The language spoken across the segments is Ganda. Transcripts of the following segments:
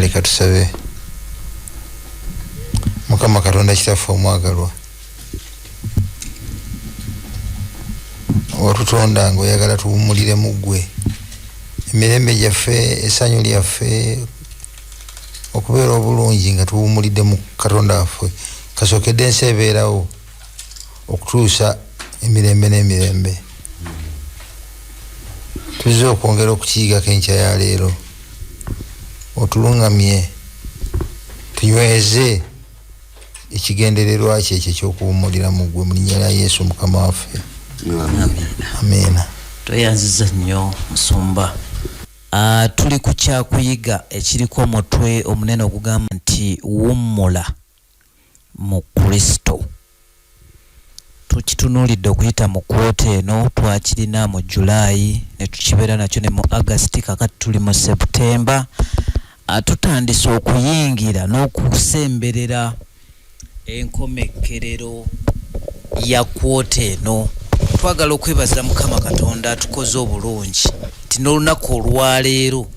leka tusabe. Mukama Katonda kitaffe omwagalwa, watutonda ng'oyagala tuwummulire mu ggwe, emirembe gyaffe, essanyu lyaffe, okubeera obulungi nga tuwummulidde mu Katonda waffe kasookedde ensi ebeerawo okutuusa emirembe n'emirembe. Tuzze okwongera okukiyiga enkya ya leero, otulungamye tunyweze ekigendererwa kye ekyo eky'okuwummulira mu ggwe mu linnya lya Yesu Mukama waffe. Amiina. Tweyanziza nnyo Musumba. Tuli ku kyakuyiga ekiriko omutwe omunene ogugamba nti wummula mu Kristo. Tukitunuulidde okuyita mu kwota eno, twakirina mu Julaayi ne tukibeera nakyo ne mu August, kakati tuli mu September. Tutandise okuyingira n'okusemberera enkomekerero ya kwota eno. Twagala okwebaza Mukama Katonda atukoze obulungi nti n'olunaku olwaleero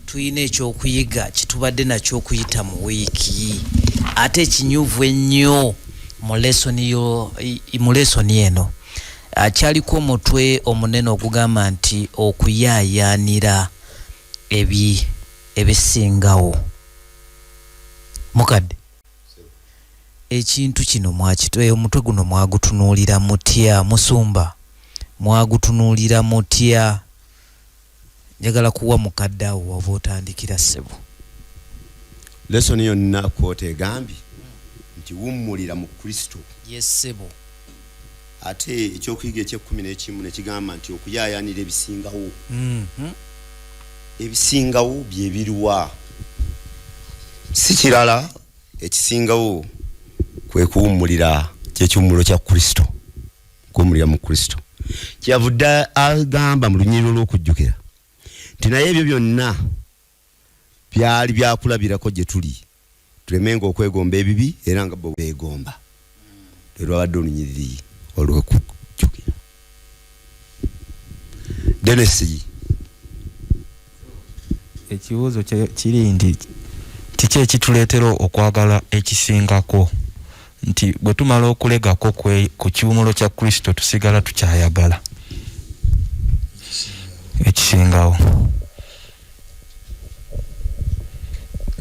tuyina ekyokuyiga kitubadde nakyo okuyita mu wiiki, ate ekinyuvu ennyo mu lesoni eno akyaliko omutwe omunene ogugamba nti okuyaayaanira ebisingawo. Mukadde, ekintu kino omutwe guno mwagutunuulira mutya? Musumba, mwagutunuulira mutya? Njagala kuwa mukadde awo waba otandikira ssebo. Lesoni yonna kwota egambye nti wummulira mu Kristo. Yes ssebo. Ate ekyokuyiga eky'e11 ne kigamba nti okuyaayaanira ebisingawo. Ebisingawo bye biruwa? Si kirala, ekisingawo kwe kuwummulira ky'ekiwummulo kya Kristo, kuwummulira mu Kristo. Kyavudde agamba mu lunyiriro lw'okujjukira nti naye ebyo byonna byali byakulabirako gye tuli, tulemenga okwegomba ebibi era nga bo beegomba. Lero abadde olunyiriri olw'okujjukira. Denesi, ekibuuzo kiri nti kiki ekituleetera okwagala ekisingako, nti bwe tumala okulegako ku kiwumulo kya Kristo tusigala tukyayagala ekisingawo.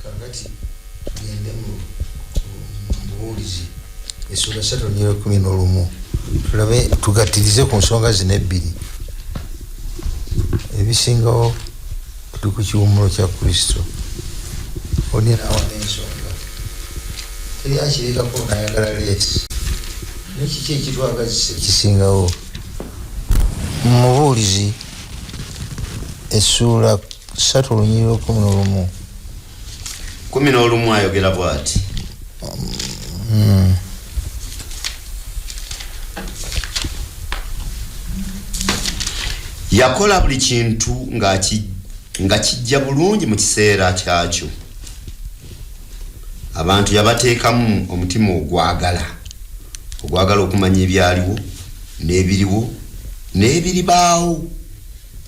Kakati tugende mu Buwulizi essula 3:11 tulabe tugattirize ku nsonga zino ebbiri. Ebisingawo tuli ku kiwumulo kya Kristo. Onerawo n'ensonga teri akirekako nayagala leesi. Nekiki ekitwagazisa ekisingawo? Mu Buwulizi essula 3:11 11 ayogera bw'ati. Yakola buli kintu nga kijja bulungi mu kiseera kyakyo. Abantu yabateekamu omutima ogwagala okumanya ebyaliwo n'ebiriwo n'ebiribaawo,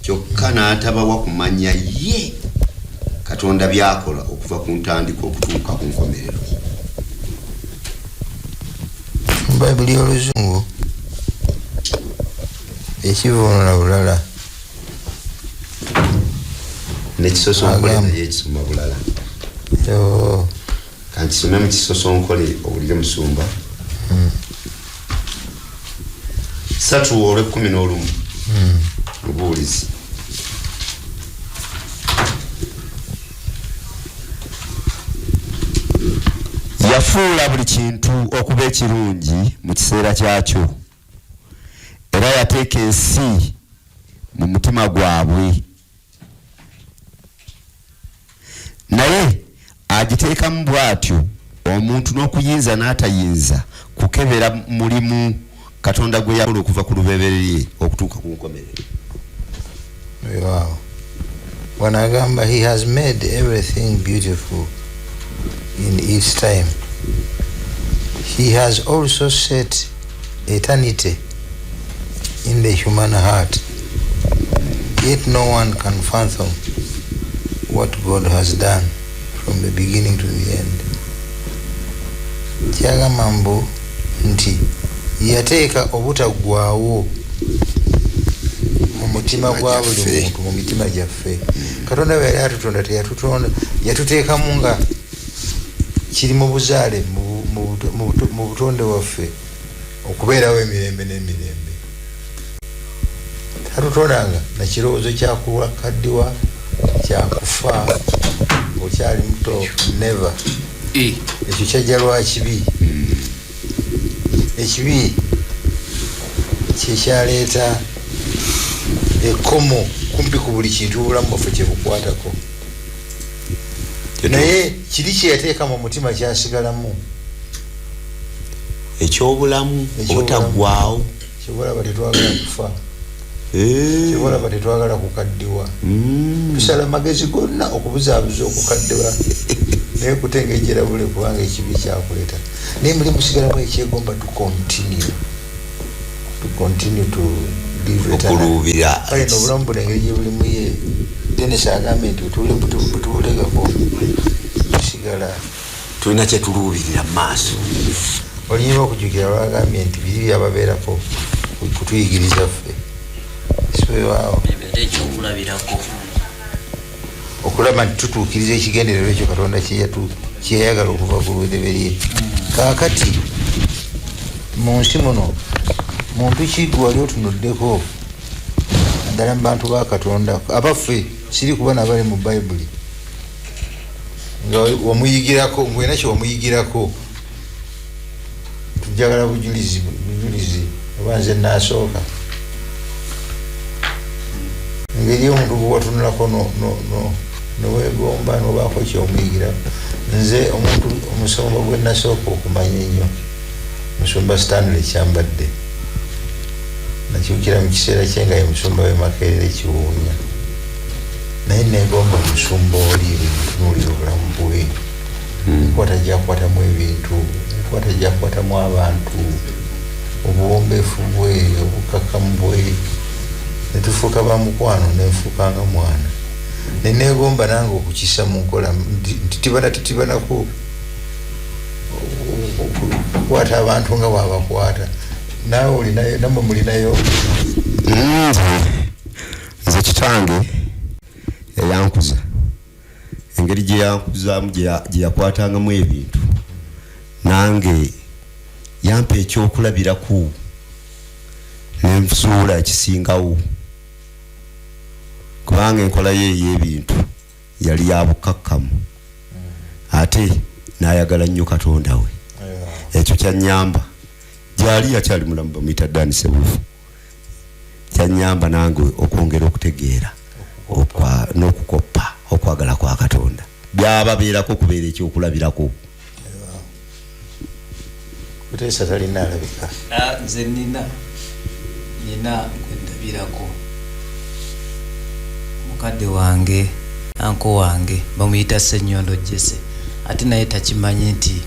kyokka n'atabawa kumanya ye Katonda byakola okuva ku ntandikwa okutuuka ku nkomerero. Bayibuli y'Oluzungu ekivuunula bulala n'ekisosonkole naye ekisoma bulala. Kanti some mu kisosonkole owulire Musumba. 3:11 Buwulizi. Yafuula buli kintu okuba ekirungi mu kiseera kyakyo, era yateeka ensi mu mutima gwabwe, naye agiteekamu bw'atyo omuntu n'okuyinza n'atayinza kukebera mulimu Katonda gwe yakola okuva ku lubebererye okutuuka ku nkomerero. Wow. Wanagamba he has made everything beautiful in its time. He has also set eternity in the human heart. Yet no one can fathom what God has done. from the beginning to the end. Kyagamba mbu nti yateeka obutaggwaawo mu mutima gwa buli muntu, mu mitima gyaffe. Katonda bwe yali atutonda teyatutonda, yatuteekamu nga kiri mu buzaale mu butonde waffe okubeerawo emirembe n'emirembe. Tatutondanga na kirowoozo kyakukaddiwa, kyakufa okyali muto, never. Ekyo kyajja lwa kibi. Ekibi kyekyaleeta ekkomo kumpi ku buli kintu obulamu bwaffe kyebukwatako, naye kiri kyeyateeka mu mutima kyasigalamu, ekyobulamu obutaggwaawo. kyobalaba tetwagala kufa, kyobalaba tetwagala kukaddiwa. Tusala magezi gonna okubuzaabuza okukaddiwa naye kutengejjera bule kubanga ekibi kyakuleeta. Naye muli musigalamu ekyegomba to continue to live okuluubira kale n'obulamu buli engeri gye bulimu ye. Dennis agambye nti tubulegako tusigala tulina kyetuluubirira mu maaso. olinyiba okujjukira lwagambye nti biri byababeerako kutuyigiriza ffe siwewaawo okulaba nti tutuukiriza ekigendererwa ekyo Katonda kyeyayagala okuva ku lubereberye. Kaakati mu nsi muno muntu ki gwe wali otunuddeko naddala mu bantu ba Katonda abaffe, siri kuba nabali mu Bayibuli nga wamuyigirako, ngwena kye wamuyigirako, tujagala bujulizi oba nze naasooka engeri omuntu gwe watunulako nowegomba nobaako kyomuyigirako. Nze omuntu omusomba gwe nasooka okumanya ennyo musumba Stanley Kyambadde, nakyukira mu kiseera kye nga ye musumba we Makerere Kiwuunya, naye negomba omusumba oli ebintunuulira obulamu bwe, enkwata gyakwatamu ebintu, enkwata gyakwatamu abantu, obuwombeefu bwe, obukakamu bwe, netufuuka bamukwano nenfuukanga mwana. Nenegomba nange okukisa mu nkola titibanako okukwata abantu nga bwabakwata. Naawe olinayo, namwe mulinayo. Nze kitange eyankuza, engeri gye yankuzaamu gye yakwatangamu ebintu, nange yampa ekyokulabiraku nenfuula ekisingawo, kubanga enkola ye ey'ebintu yali ya bukakkamu ate n'ayagala nnyo Katonda we. Ekyo kyanyamba gyali yakyali mulamu bamuyita Dani Sebufu, kyanyamba nange okwongera okutegeera n'okukoppa okwagala kwa Katonda byababeerako okubeera ekyokulabirako. Kuteesa talina alabika. Nze nina kwendabirako mukadde wange, anko wange bamuyita Ssenyondo Jesse, ate naye takimanyi nti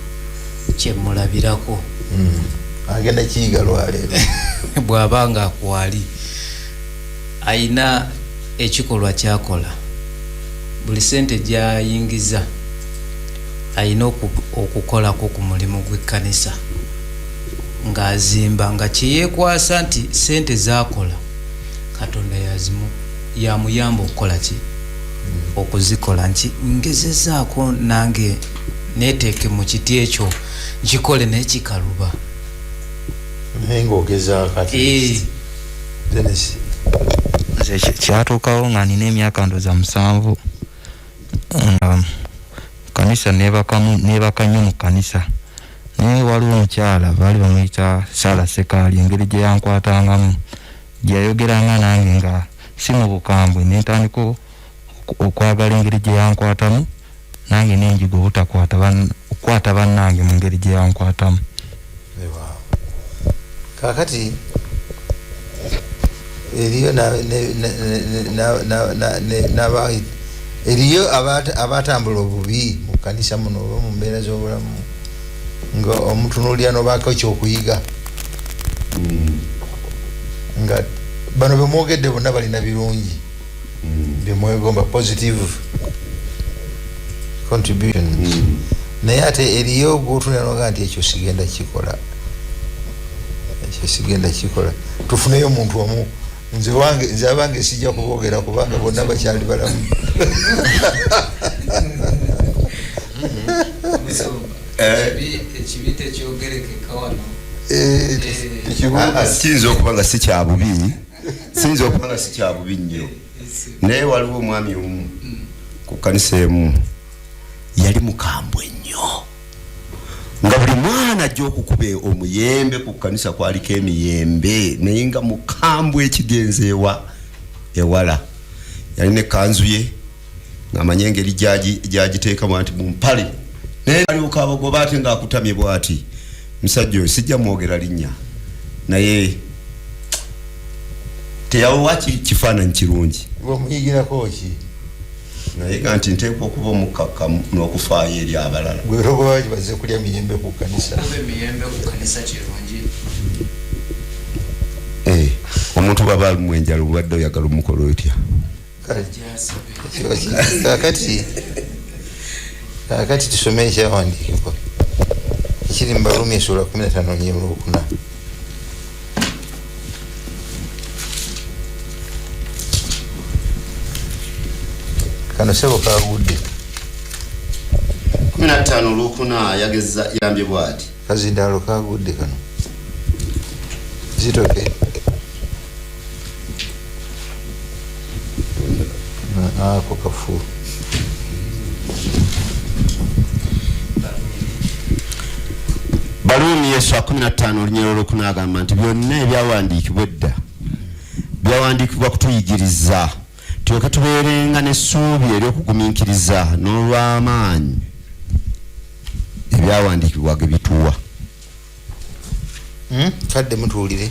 kyemulabirako. Agenda kiyiga lwaleero bw'aba nga akwali ayina ekikolwa kyakola, buli sente gyayingiza ayina okukolako ku mulimu gw'ekkanisa ng'azimba, nga kyeyeekwasa nti sente zakola Katonda yamuyamba okukola ki, okuzikola. Nti ngezezaako nange neeteeke mu kiti ekyo nkikole naye kikaluba. naye ng'ogezaako ati Dennis nze kyatuukawo nga nina emyaka ndoza 7 kanisa nebaka nnyo mu kanisa, naye waliwo omukyala baali bamuyita Sala Sekaali, engeri gye yankwatangamu, gye yayogeranga nange nga si mu bukambwe, nentandika okwagala engeri gye yankwatamu, nange nenjiga okukwata bannange mu ngeri gye yankwatamu. Kaakati eriyo eriyo abatambula obubi mu kanisa muno oba mu mbeera z'obulamu nga omutunuulira nobaako ekyokuyiga nga bano bemwogedde bonna balina birungi byemwegomba positive contributions naye ate eriyo gwotunanoga nti ekyo sigenda kikola tufuneyo omuntu omu nze abange sijja kuboogera kubanga bonna bakyali balamu kiyinza okuba nga si kyabubi nnyo naye waliwo omwami omu ku kanisa emu yali mukambwe nnyo nga buli mwana ajja okukuba omuyembe ku kanisa kwaliko emiyembe naye nga mukambwe ekigenze ewala yalina ekanzu ye ng'amanye engeri gyagiteekamu nti mumpale naye alyoka abagoba ate ng'akutamye bw'ati musajja oyo sijja mwogera linnya naye teyawa kifaananyi kirungi omuyigirako ki naye ga nti nteekwa okuba omukakkamu n'okufaayo eri abalala gwerogoba baze kulya miyembe ku kanisa omuntu baba alimu enjala obadde oyagala omukola otya kakati tusome ekyawandiikibwa ekiri mu Baluumi essula 15:4 kano sebo kagudde 15:4 yambye bwati kazindaalo kagudde kano zitoke ako kafu Baluumi essula 15:4 agamba nti byonna ebyawandiikibwa edda byawandiikibwa kutuyigiriza tulyoke tubeerenga n'essuubi ery'okugumiikiriza n'olw'amaanyi ebyawandiikibwaga bituwa kadde mutuwulire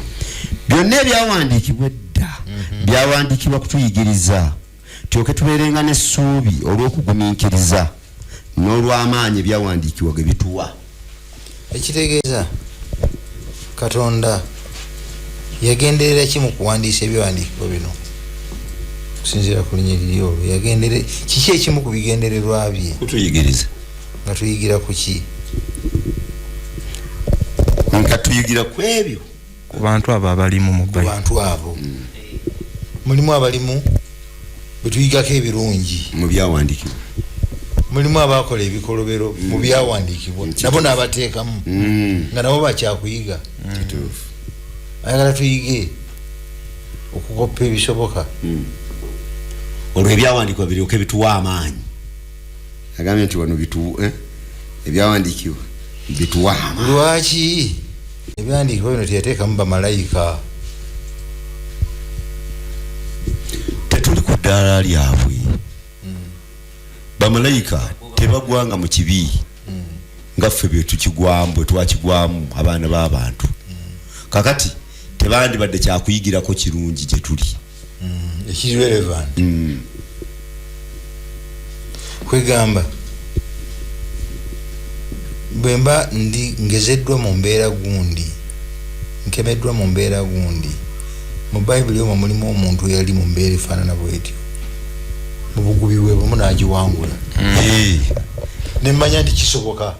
byonna ebyawandiikibwa edda byawandiikibwa kutuyigiriza tulyoke tubeerenga n'essuubi olw'okugumiikiriza n'olw'amaanyi ebyawandiikibwaga bituwa ekitegeeza Katonda yagenderera ki mu kuwandiisa ebyawandiikibwa bino kusinziira ku linnya liri olwo yagendere kiki ekimu ku bigendererwa bye kutuyigiriza nga tuyigira ku ki nga tuyigira ku ebyo ku bantu abo abalimu mu Bayibuli bantu abo mulimu abalimu betuyigako ebirungi mu byawandiikibwa mulimu abakola ebikolobero mu byawandiikibwa nabo n'abateekamu nga nabo bakyakuyiga ayagala tuyige okukoppa ebisoboka olwo ebyawandiikibwa biryoke bituwa amaanyi agambye nti wano ebyawandiikibwa bituwa amaanyi lwaki ebyawandiikibwa bino teyateekamu bamalayika tetuli ku ddaala lyabwe bamalayika tebagwanga mu kibi nga ffe bwe twakigwamu abaana b'abantu kakati tebandibadde kyakuyigirako kirungi gye tuli ekiri relevant kwegamba bwemba ndi ngezeddwa mu mbeera gundi nkemeddwa mu mbeera gundi mu Bayibuli omwo mulimu omuntu yali mu mbeera efaanana bwetyo mu bugubi bwe bumu n'agiwangula nemmanya nti kisoboka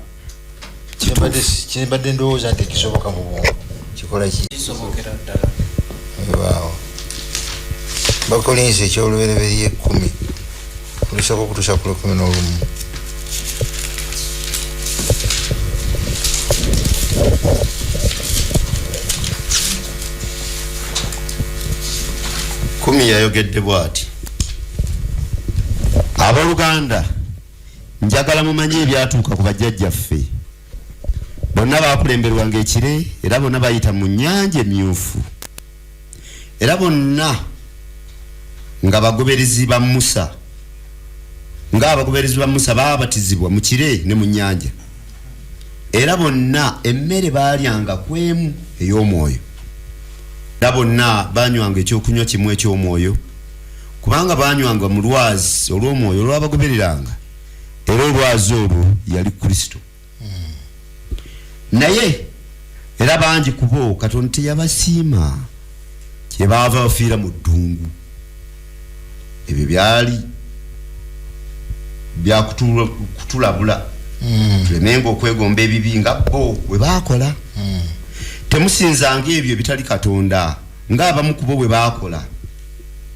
kimbadde ndowooza nti kisoboka mu bwongo kikola kisobokera ddala waaw Bakolinsi ekyolubereberye 10 kulisako okutuusa ku 11 10 yayogedde bw'ati abooluganda njagala mumanye ebyatuuka ku bajjajjaffe bonna baakulemberwanga ekire era bonna bayita mu nnyanja emyufu era bonna nga abagoberezi ba Musa baabatizibwa mu kire ne mu nnyanja era bonna emmere baalyanga kwemu ey'omwoyo era bonna baanywanga ekyokunywa kimu eky'omwoyo kubanga baanywanga mu lwazi olw'omwoyo olwabagobereranga era olwazi olwo yali Kristo naye era bangi ku bo Katonda teyabasiima kye baava bafiira mu ddungu ebyo byali bya kutulabula tulemenga okwegomba ebibi nga bo bwe bakola temusinzanga ebyo bitali Katonda ng'abamu ku bo bwe bakola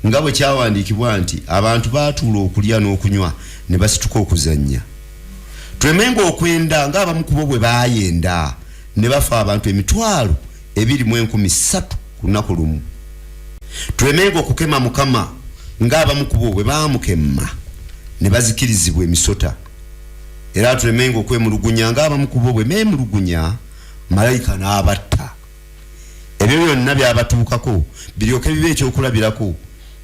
nga bwe kyawandiikibwa nti abantu baatuula okulya n'okunywa ne basituka okuzannya tulemenga okwenda ng'abamu ku bo bwe baayenda ne bafa abantu 2,300 ku lunaku lumu tulemenga okukema Mukama ng'abamu ku bo bwe baamukema ne bazikirizibwa emisota era tulemenga okwemulugunya ng'abamu ku bo bwe meemulugunya malayika n'abatta ebyo byonna byabatuukako biryoke bibe ekyokulabirako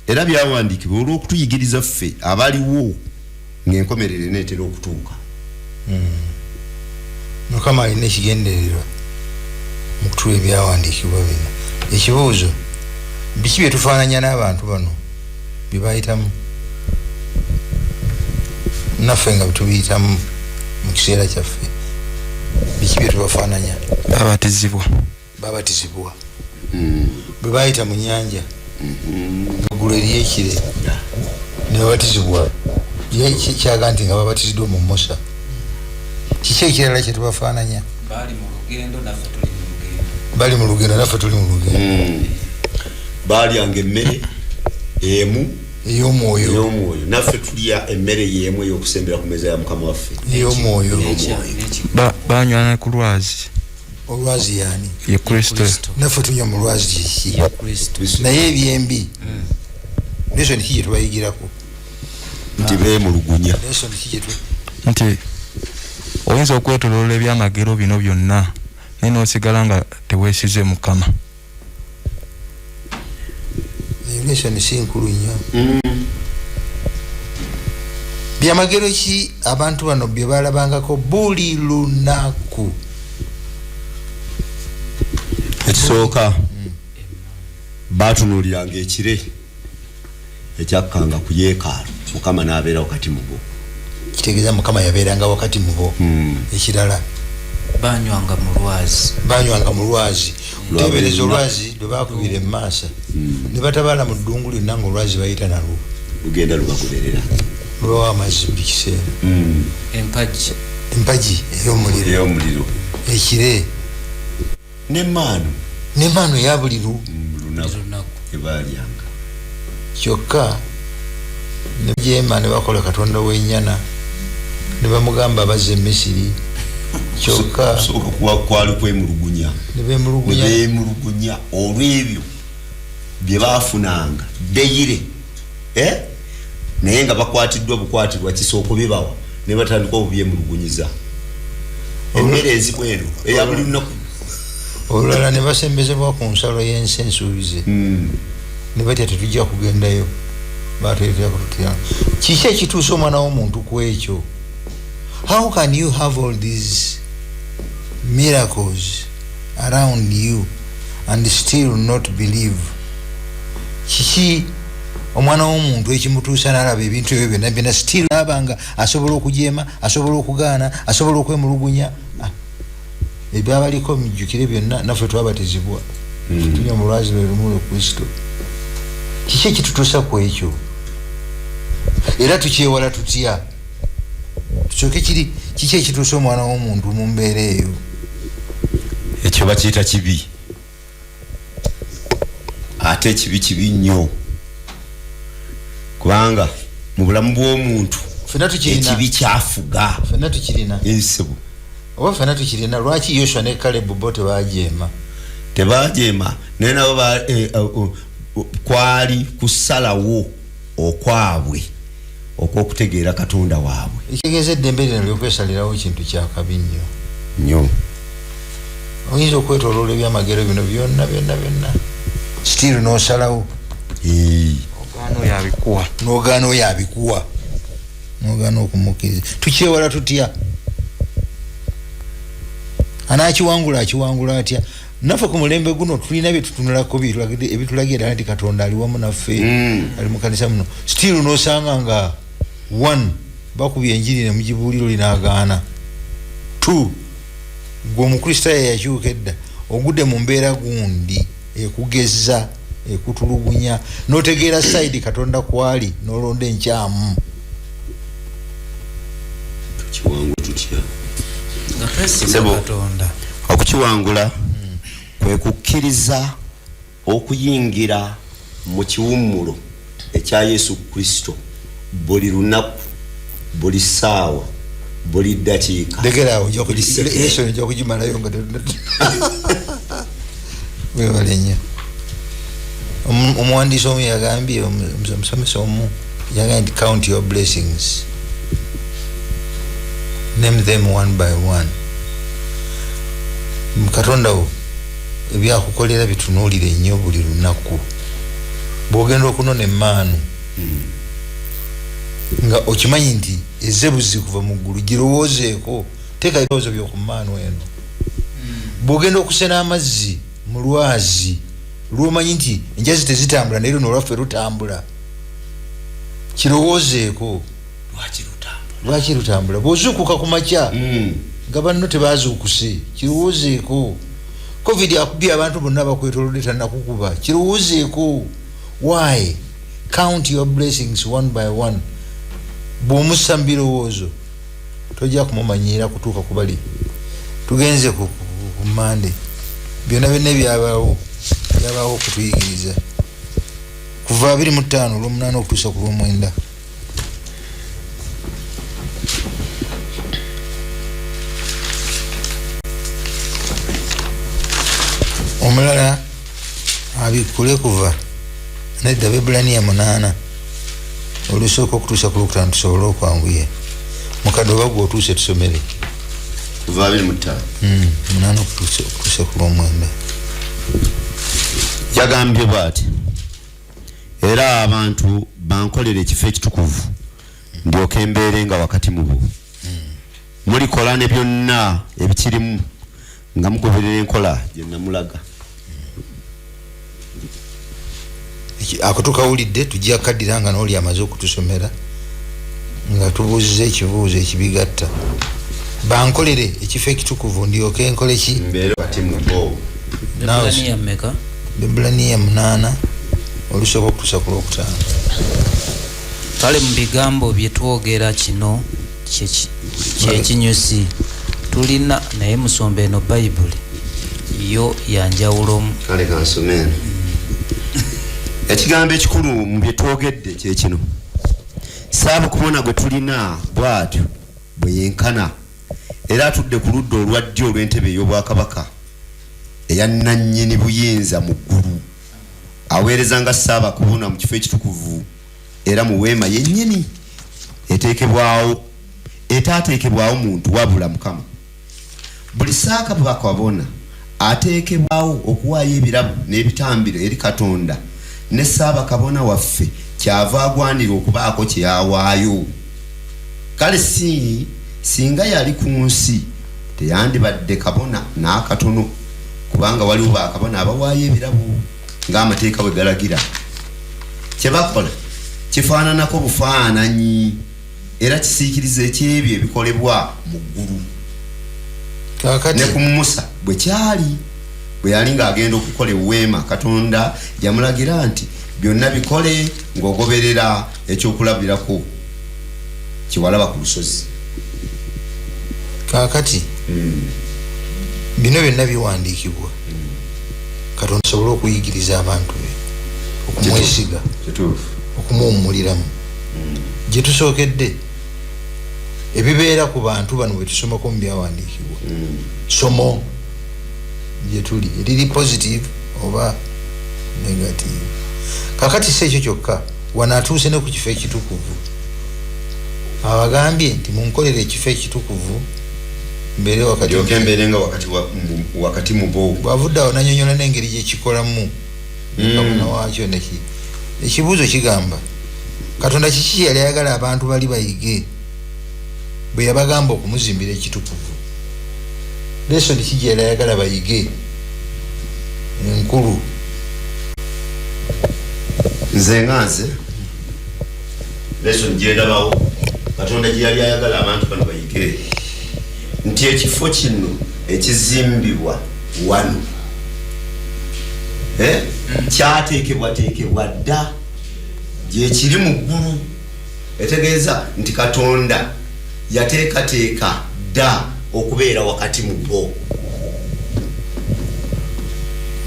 era byawandiikibwa olw'okutuyigiriza ffe abaliwo ng'enkomerero eneetera okutuuka. Mukama alina ekigendererwa mu kutuwa ebyawandiikibwa bino. Ekibuuzo, biki bye tufaananya n'abantu bano bye bayitamu naffe nga bitubiyitamu mu kiseera kyaffe? Biki bye tubafaananya? Babatizibwa bwe bayita mu nnyanja eggulu ery'ekire ne babatizibwa kyaga nti nga babatiziddwa mu Musa. Kiki ekirala kye tubafaananya? Bali mu lugendo naffe tuli mu lugendo. Balyanga emmere emu ey'omwoyo naffe tulya emmere y'emu ey'okusembera ku mmeeza ya Mukama waffe ey'omwoyo. Banywana ku lwazi. Olwazi yani ye Kristo. Naffe tunywa mu lwazi ki? Naye ebyembi lesson ki gye tubayigirako? nti beemulugunya. Lesson ki gye nti oyinza okwetoloola ebyamagero bino byonna naye n'osigala nga teweesize Mukama. Lesson si nkulu nnyo. Byamagero ki abantu bano bye balabangako buli lunaku? Ekisooka baatunuuliranga ekire ekyakkanga ku yeekaalu Mukama n'abeera wakati mu bo. Kitegeeza Mukama yabeeranga wakati mu bo. Ekirala banywanga mu lwazi. Tebereza olwazi lwe baakubira emmaaso ne batabaala mu ddungu lyonna ng'olwazi bayita nalwo lugenda lubagoberera lubawa amazzi buli kiseera. Empagi ey'omuliro ekire n'emmaano eya buli lunaku ebaalyanga. Kyokka ne jeema ne bakola Katonda w'ennyana ne bamugamba bazze e Misiri. Kyokka kwali kwemulugunya ne beemulugunya olw'ebyo bye baafunanga deyire naye nga bakwatiddwa bukwatirwa kisooka bibawa ne batandika obubyemulugunyiza emmere ezimu eno eya buli lunaku. Olulala ne basembezebwa ku nsalo y'ensi ensuubize ne batya tetujja kugendayo bateetera kututya. Kiki ekituusa omwana w'omuntu ku ekyo? How can you have all these miracles around you and still not believe? Kiki omwana w'omuntu ekimutuusa n'alaba ebintu ebyo byonna byonna still abanga asobola okujeema, asobola okugaana, asobola okwemulugunya? Ebyabaliko mujjukire byonna naffe twabatizibwa tunywa mu lwazi lwe lumu lwe Kristo. Kiki ekitutuusa ku ekyo? Era tukyewala tutya? Tukyoke kiki ekituusa omwana w'omuntu mu mbeera eyo? Ekyo bakiyita kibi, ate kibi nnyo kubanga mu bulamu bw'omuntu ekibi kyafuga. Ffenna tukirina ensibu oba ffenna tukirina. Lwaki Yoshua ne Kalebu bo tebajeema naye nabo kwali kusalawo okwabwe okw'okutegeera Katonda waabwe. Ekitegeeza eddembe lino ly'okwesalirawo kintu kya kabi nnyo. Oyinza okwetoloola ebyamagero bino byonna still n'osalawo n'ogaana oyo abikuwa n'ogaana okumukkiriza. Tukyewala tutya? Anaakiwangula akiwangula atya? Naffe ku mulembe guno tulina bye tutunulako ebitulagira nti Katonda ali wamu naffe ali mu kanisa muno. Still n'osanga nga 1 bakubye enjiri ne mugibuuliro linaagaana. 2 gwe omukristaayo yakyuka edda ogudde mu mbeera gundi ekugezza ekutulugunya n'otegeera side Katonda kwali n'olonda enkyamu. tukiwangula tutya Katonda okukiwangula kwe kukkiriza okuyingira mu kiwummulo ekya Yesu Kristo buli lunaku buli ssaawa buli ddakiika degerawo ojja kugimalayo nga webalenya omuwandiisi omu yagambye omusomesa omu yagambye nti count your blessings, name them one by one. Katonda wo ebyakukolera bitunuulire nnyo buli lunaku bw'ogenda okunona emmaanu nga okimanyi nti ezebuzi kuva mu ggulu girowoozeeko teeka ebirowoozo by'oku mmaanu eno bw'ogenda okusena amazzi mu lwazi lw'omanyi nti enjazi tezitambula naye luno olwaffe lutambula kirowoozeeko lwaki lutambula bw'ozuukuka ku makya nga banno tebazuukuse kirowoozeeko covid akubye abantu bonna bakwetolodde tannakukuba kirowoozeeko why count your blessings one by one bw'omussa mu birowoozo tojja kumumanyiira kutuuka ku bali tugenze ku mande byonna byonna byabaawo okutuyigiriza kuva 25 olw'omunaana okutuusa ku lw'omwenda omulala abikule kuva nedda Bebulaniya 8 olusooka okutuusa ku lwokutaano tusobole okwanguye mukadde oba gwe otuuse tusomere kuva 25 8 okutuusa ku lw'omwenda yagambye bw'ati era abantu bankolera ekifo ekitukuvu ndyoke embeere nga wakati mu bo mulikola ne byonna ebikirimu nga mugoberera enkola gye namulaga ako tukawulidde tujja kaddira nga n'oli amaze okutusomera nga tubuuziza ekibuuzo ekibigatta bankolere ekifo ekitukuvu ndyoke enkole ki mbeere wakati mu bo Bebulaniya 8 olusooka okutuusa ku lwokutaano kale mu bigambo bye twogera kino kyekinyusi tulina naye musomba eno bayibuli yo yanjawulomu kale kansomero ekigambo ekikulu mu bye twogedde kyekino saaba kubona gwe tulina bw'atyo bwe yenkana era atudde ku ludda olwa ddyo olw'entebe ey'obwakabaka eya nannyini buyinza mu ggulu aweereza nga saaba kubona mu kifo ekitukuvu era mu weema yennyini etaateekebwawo muntu wabula Mukama buli saaka bwakabona ateekebwawo okuwaayo ebirabo n'ebitambiro eri Katonda ne saaba kabona waffe kyava agwanira okubaako kye yawaayo kale singa yali ku nsi teyandibadde kabona n'akatono kubanga waliwo bakabona abawaayo ebirabo ng'amateeka bwe galagira kye bakola kifaananako bufaananyi era kisiikiriza ekyebyo ebikolebwa mu ggulu ne ku Musa bwe kyali bwe yali ng'agenda okukola eweema Katonda yamulagira nti byonna bikole ng'ogoberera ekyokulabirako kiwalaba ku lusozi kaakati bino byonna biwandiikibwa Katonda asobole okuyigiriza abantu be okumwesiga okumuwummuliramu gye tusookedde ebibeera ku bantu bano bwe tusomako mu byawandiikibwa somo gye tuli eriri positive oba negative kakati si ekyo kyokka wanaatuuse ne ku kifo ekitukuvu abagambye nti munkolere ekifo ekitukuvu mbeere wakati mu bo bwavudde awo nanyonyola n'engeri gyekikolamu kabona waakyo neki ekibuuzo kigamba Katonda kiki yali ayagala abantu bali bayige bwe yabagamba okumuzimbira ekitukuvu lesoni kiki yali ayagala bayige enkulu nze lesoni gyendabawo Katonda gye yali ayagala abantu bano bayige nti ekifo kino ekizimbibwa wano kyateekebwateekebwa dda gyekiri mu ggulu etegeeza nti Katonda yateekateeka dda okubeera wakati mu bo.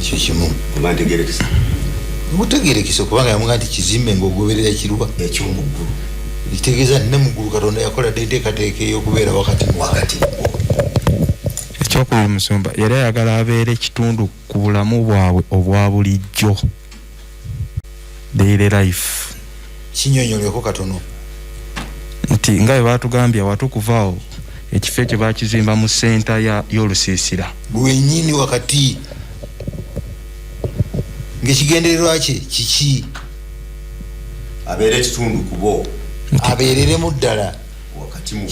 ekyo kimu tebantegerekesa mutegerekesa kubanga yamuga nti kizimbe ng'ogoberera kirwa ekyomuggulu kitegeeza nti ne muggulu Katonda yakola dde enteekateeka ey'okubeera wakati mu bo. Ekyokubiri Musumba yali ayagala abeere ekitundu ku bulamu bwabwe obwa bulijjo, daily life. Kinyonyoleko katono nti nga bwe baatugambye watukuvaawo ekifo ekyo baakizimba mu senta y'olusiisira bwennyini wakati ng'ekigendererwa kye kiki abeera ekitundu ku bo abeereremu ddala wakati mu bo.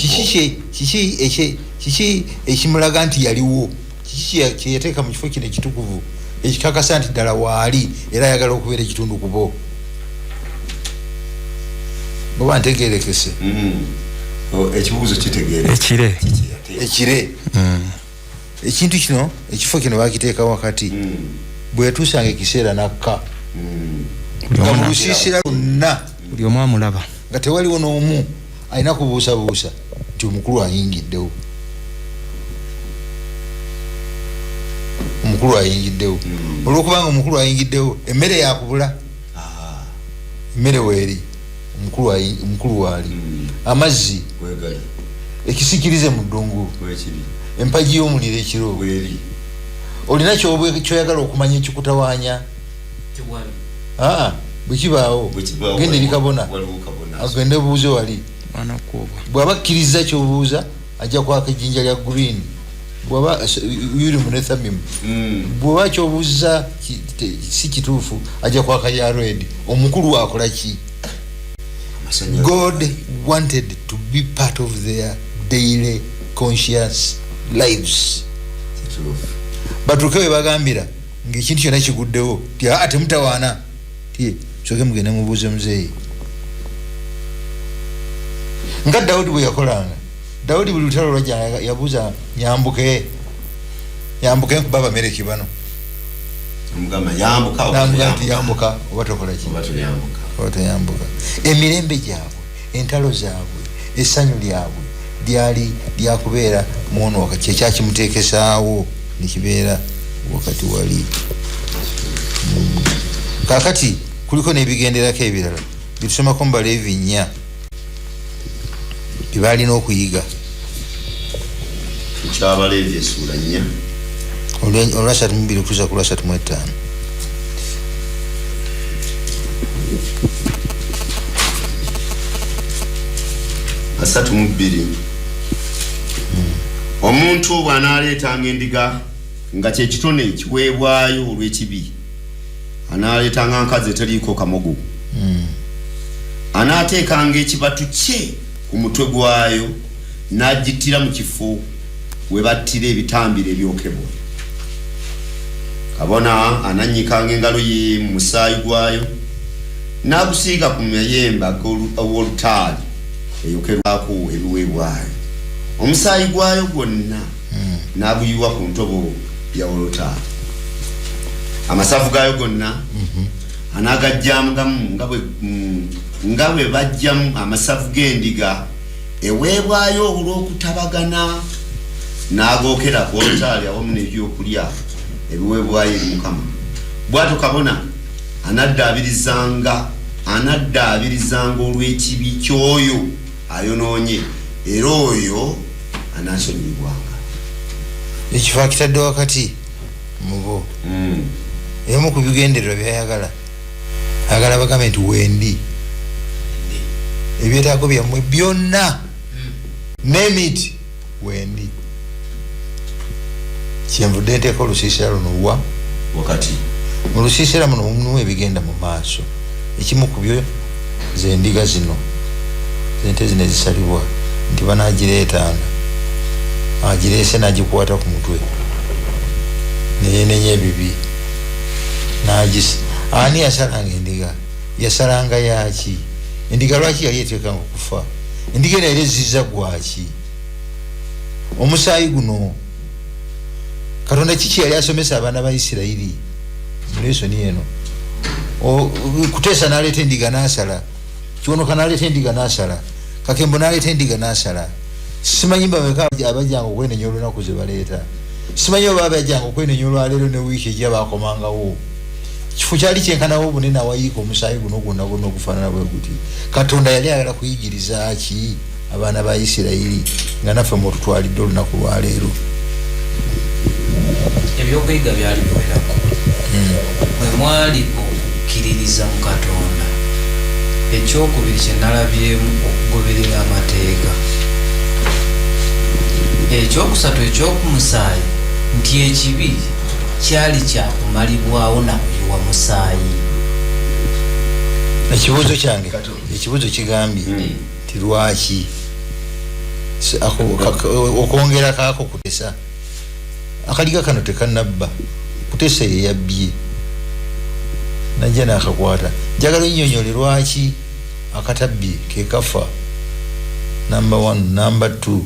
Kiki ekimulaga nti yaliwo, kiki kye yateeka mu kifo kino ekitukuvu ekikakasa nti ddala waali era ayagala okubeera ekitundu ku bo. Boba ntegeerekese ekibuuzo kitegeere ekire ekintu kino ekifo kino bakiteeka wakati bwe yatuusanga ekiseera nakka nga mu lusiisira lwonna buli omu amulaba nga tewaliwo n'omu alina kubuusabuusa nti omukulu ayingiddewo. Olwokubanga omukulu ayingiddewo emmere yakubula, emmere weeri omukulu waali, amazzi ekisikirize mu ddungu, empagi y'omuliro ekiro. Olina kyoyagala okumanya ekikutawaanya bwe kibaawo genda eri kabona agende buuze wali. Bw'aba akkiriza ky'obuuza ajja kwaka ejjinja lya green, bw'aba yuri munethamimu, bw'aba ky'obuuza si kituufu ajja kwaka ya red. Omukulu akola ki? God wanted to be part of their daily conscious lives. Batuuke we bagambira ng'ekintu kyonna kiguddewo ti ate mutawaana soke mugende mubuuze muzeeyi. Nga Dawudi bwe yakolanga. Dawudi buli lutalo lwajja yabuuza nyambuke nkuba Abamereki bano. Yambuka oba tokola ki? Oba toyambuka. Emirembe gyabwe, entalo zaabwe, essanyu lyabwe lyali lyakubeera muono wakati, kyekyakimuteekesaawo nekibeera wakati wali. Kaakati kuliko n'ebigenderako ebirala bitusomako mu Baleevi 4 bye baalina okuyiga. Kyabaleevi essuula 4 olwa 32 okutuusa ku lwa 35. Asatu mu bbiri. Omuntu bw'anaaleetanga endiga nga kye kitone ekiweebwayo olw'ekibi, anaaleetanga nkazi eteriiko kamogo, anaateekanga ekibatu kye ku mutwe gwayo n'agittira mu kifo we battira ebitambiro ebyokebwa. Kabona anannyikanga engalo ye mu musaayi gwayo n'agusiiga ku mayembe ag'olutaali eyokerwako ebiweebwayo. Omusaayi gwayo gwonna n'aguyiwa ku ntobo ya olutaali. Amasavu gaayo gonna anaagajjamu nga bwe bajjamu amasavu g'endiga eweebwayo olw'okutabagana, n'agookera ku olutaali awamu n'ebyokulya ebiweebwayo eri Mukama. Bw'atyo kabona anaddaabirizanga olw'ekibi ky'oyo ayonoonye, era oyo anaasonyiyibwanga. Ekifo akitadde wakati mu bo. Emu ku bigendererwa byayagala agala bagambe nti wendi ebyetaago byammwe byonna name it wendi. Kyenvudde nteeka olusiisira luno wakati mu lusiisira muno mulimu ebigenda mu maaso. Ekimu ku byo ze ndiga zino, sente zino ezisalibwa nti banaagireetanga, agireese n'agikwata ku mutwe neyenenya ebibi n'agisa. Ani yasalanga endiga? Yasalanga yaki? Endiga lwaki yali eteekanga okufa? Endiga eno yali ezizza gwaki? Omusaayi guno Katonda kiki yali asomesa abaana ba Isirayiri mu lesoni eno? Kuteesa n'aleeta endiga n'asala, Kiwonoka n'aleeta endiga n'asala, Kakembo n'aleeta endiga n'asala, simanyi bameka abajjanga okwenenya olunaku ze baleeta, simanyi oba abajjanga okwenenya olwaleero ne wiiki ejja baakomangawo. Kifo kyali kyenkanawo obunene awayiika omusaayi guno gwonna gwonna ogufaanana bwe guti. Katonda yali ayagala kuyigiriza ki abaana ba Isirayiri nga naffe mututwalidde olunaku lwaleero. Ebyokuyiga byali biwerako bwe mwali okukkiririza mu Katonda. Ekyokubiri kye nalabyemu okugoberera amateeka. Ekyokusatu ekyokumusaayi nti ekibi kyali kyakumalibwawo na kuyiwa musaayi. Ekibuuzo kyange, ekibuuzo kigambye nti lwaki okwongera kaako kutesa. Akaliga kano tekanabba, kutesa yeyabbye najja n'akakwata. Njagala ennyonnyole lwaki akatabbye ke kafa. Number 1, number 2.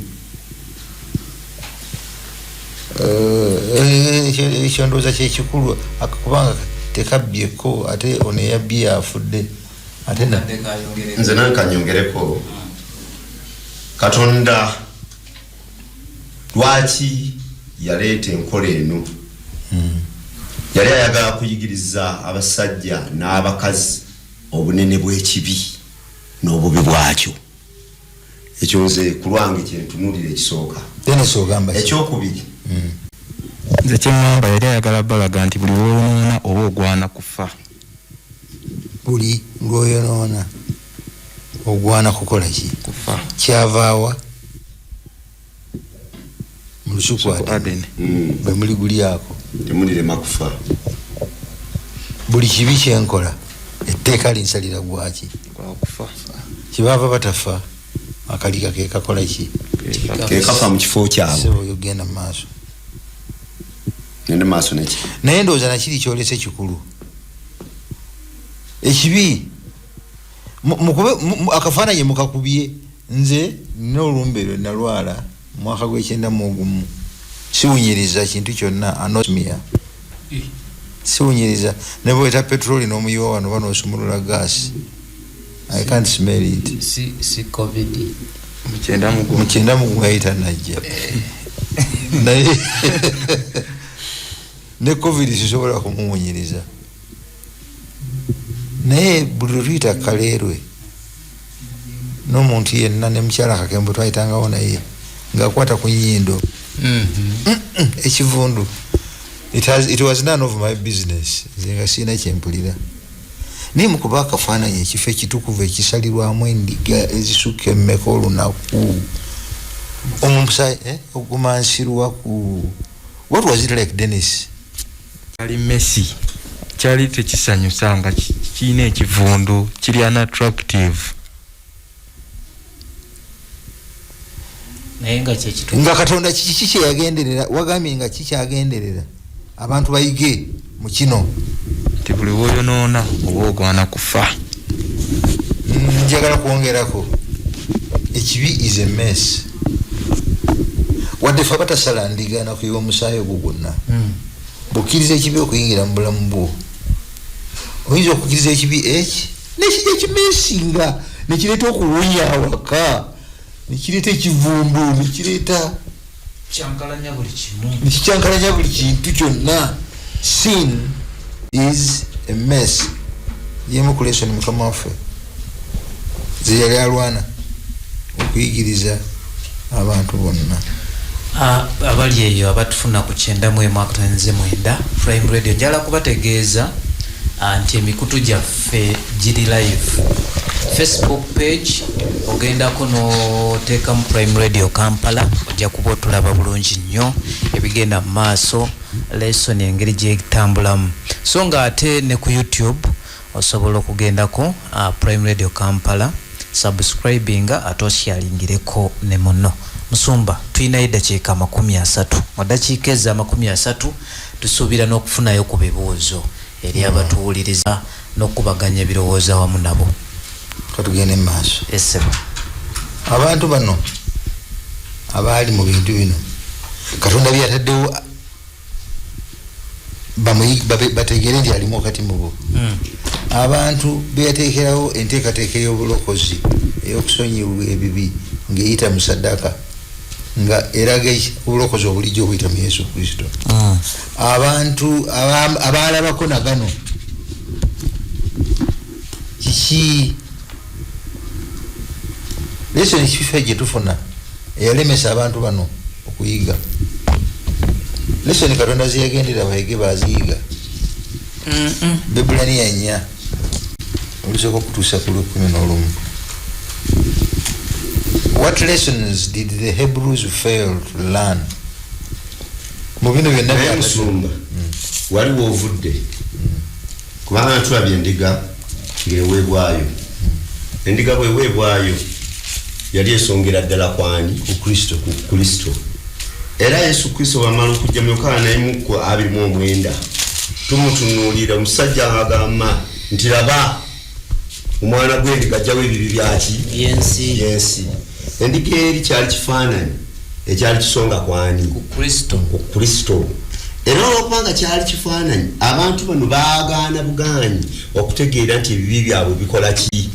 Ekyo ndowooza kyekikulu kubanga tekabbyeko ate ono eyabbye afudde. Ate nze nankanyongereko Katonda lwaki yaleeta enkola eno. Yali ayagala kuyigiriza abasajja n'abakazi obunene bw'ekibi n'obubi bwakyo. Ekyo nze ku lwange kyentunuulira ekisooka. Ekyokubiri nze kyengamba yali ayagala balaga nti buli lwoyonoona oba ogwana kufa. Buli lwoyonoona ogwana kukola ki? Kufa. Kyavaawa mu lusuku Adeni bwe muli gulyako temulirema kufa. Buli kibi kyenkola etteeka linsalira gwaki? Kufa. Kibaava batafa akaliga ke kakola ki? Ke kafa mu kifo kyabwe. Sebo yogenda mu maaso. Nende maaso neki. Naye ndowooza nakiri kyolese kikulu. Ekibi akafaananyi mukakubye. Nze nina olumbe lwe nalwala mwaka gw'91 siwunyiriza kintu kyonna anosmia. Siwunyiriza ne bweta petroli n'omuyiwa wano banosumulula gas. I can't smell it. Si COVID. Mukyenda mugwayita najja. Naye ne COVID sisobola kumuwunyiriza. Naye buli luyita kaleerwe n'omuntu yenna ne mukyala Kakembo twayitangawo naye ng'akwata ku nnyindo. Ekivundu. It was none of my business. Nze nga siina kyempulira. Naye mu kuba akafaananyi ekifo ekitukuvu ekisalirwamu endiga ezisukka emmeka olunaku. Omumusaayi ogumansirwa ku. What was it like, Dennis? Kali Messi. Kyali tekisanyusa nga kiina ekivundu kiri unattractive. Naye nga kyekitu. Nga Katonda kiki kyeyagenderera, wagambye nga kikyagenderera abantu bayige mu kino. Nti buli lwoyonoona oba ogwana kufa. Njagala kwongerako ekibi is a mess. Wadde fe batasala ndiga na kuyiwa omusaayi ogwo gwonna. Bukkiriza ekibi okuyingira mu bulamu bwo. Oyinza okukkiriza ekibi eki nekijja kimeesinga nekireeta okuwunya awaka nekireeta ekivundu nekireeta kyankalanya buli kimu. Nekikyankalanya buli kintu kyonna. Sin is a mess. Yemu ku lesson mukama waffe ze yali alwana okuyigiriza abantu bonna. Abali eyo abatufuna ku 91.9 Prime Radio njala kubategeeza nti emikutu gyaffe giri live. Facebook page ogendako n'oteekamu Prime Radio Kampala ojja kuba otulaba bulungi nnyo ebigenda mu maaso lesson engeri gyetambulamu. So nga ate ne ku YouTube osobola okugendako Prime Radio Kampala subscribinga ate osyalingireko ne muno. Musumba tulina eddakiika 30 mu ddakiika eza 30 tusuubira n'okufunayo ku bibuuzo eri abatuwuliriza n'okubaganya ebirowoozo awamu nabo. Katugende mu maaso. Esebo abantu bano abaali mu bintu bino Katonda byataddewo bategeere nti alimu wakati mu bo. Abantu beyateekerawo enteekateeka ey'obulokozi ey'okusonyiwa ebibi ng'eyita mu saddaaka nga eraga obulokozi obulijjo obuyita mu Yesu Kristo. Abantu abalabako na gano kiki lesson kifife gye tufuna eyalemesa abantu bano okuyiga. Lesson Katonda ziyagendera bayige baziyiga. Bibulaniya 4 olusooka okutuusa ku 11. What lessons did the Hebrews fail to learn? Mu bino byonna byasumba waliwo ovudde kubanga tulabye endiga ng'eweebwayo. Endiga bweweebwayo yali esongera ddala kwani? Ku Kristo. Era Yesu Kristo bw'amala okujja mu Yokaana 1:29 tumutunuulira omusajja agamba nti laba omwana gw'endiga ajjawo ebibi byaki yensi. Endiga eri kyali kifaananyi ekyali kisonga kwani? Ku Kristo. Era olwokubanga kyali kifaananyi abantu bano baagaana bugaanyi okutegeera nti ebibi byabwe bikola ki,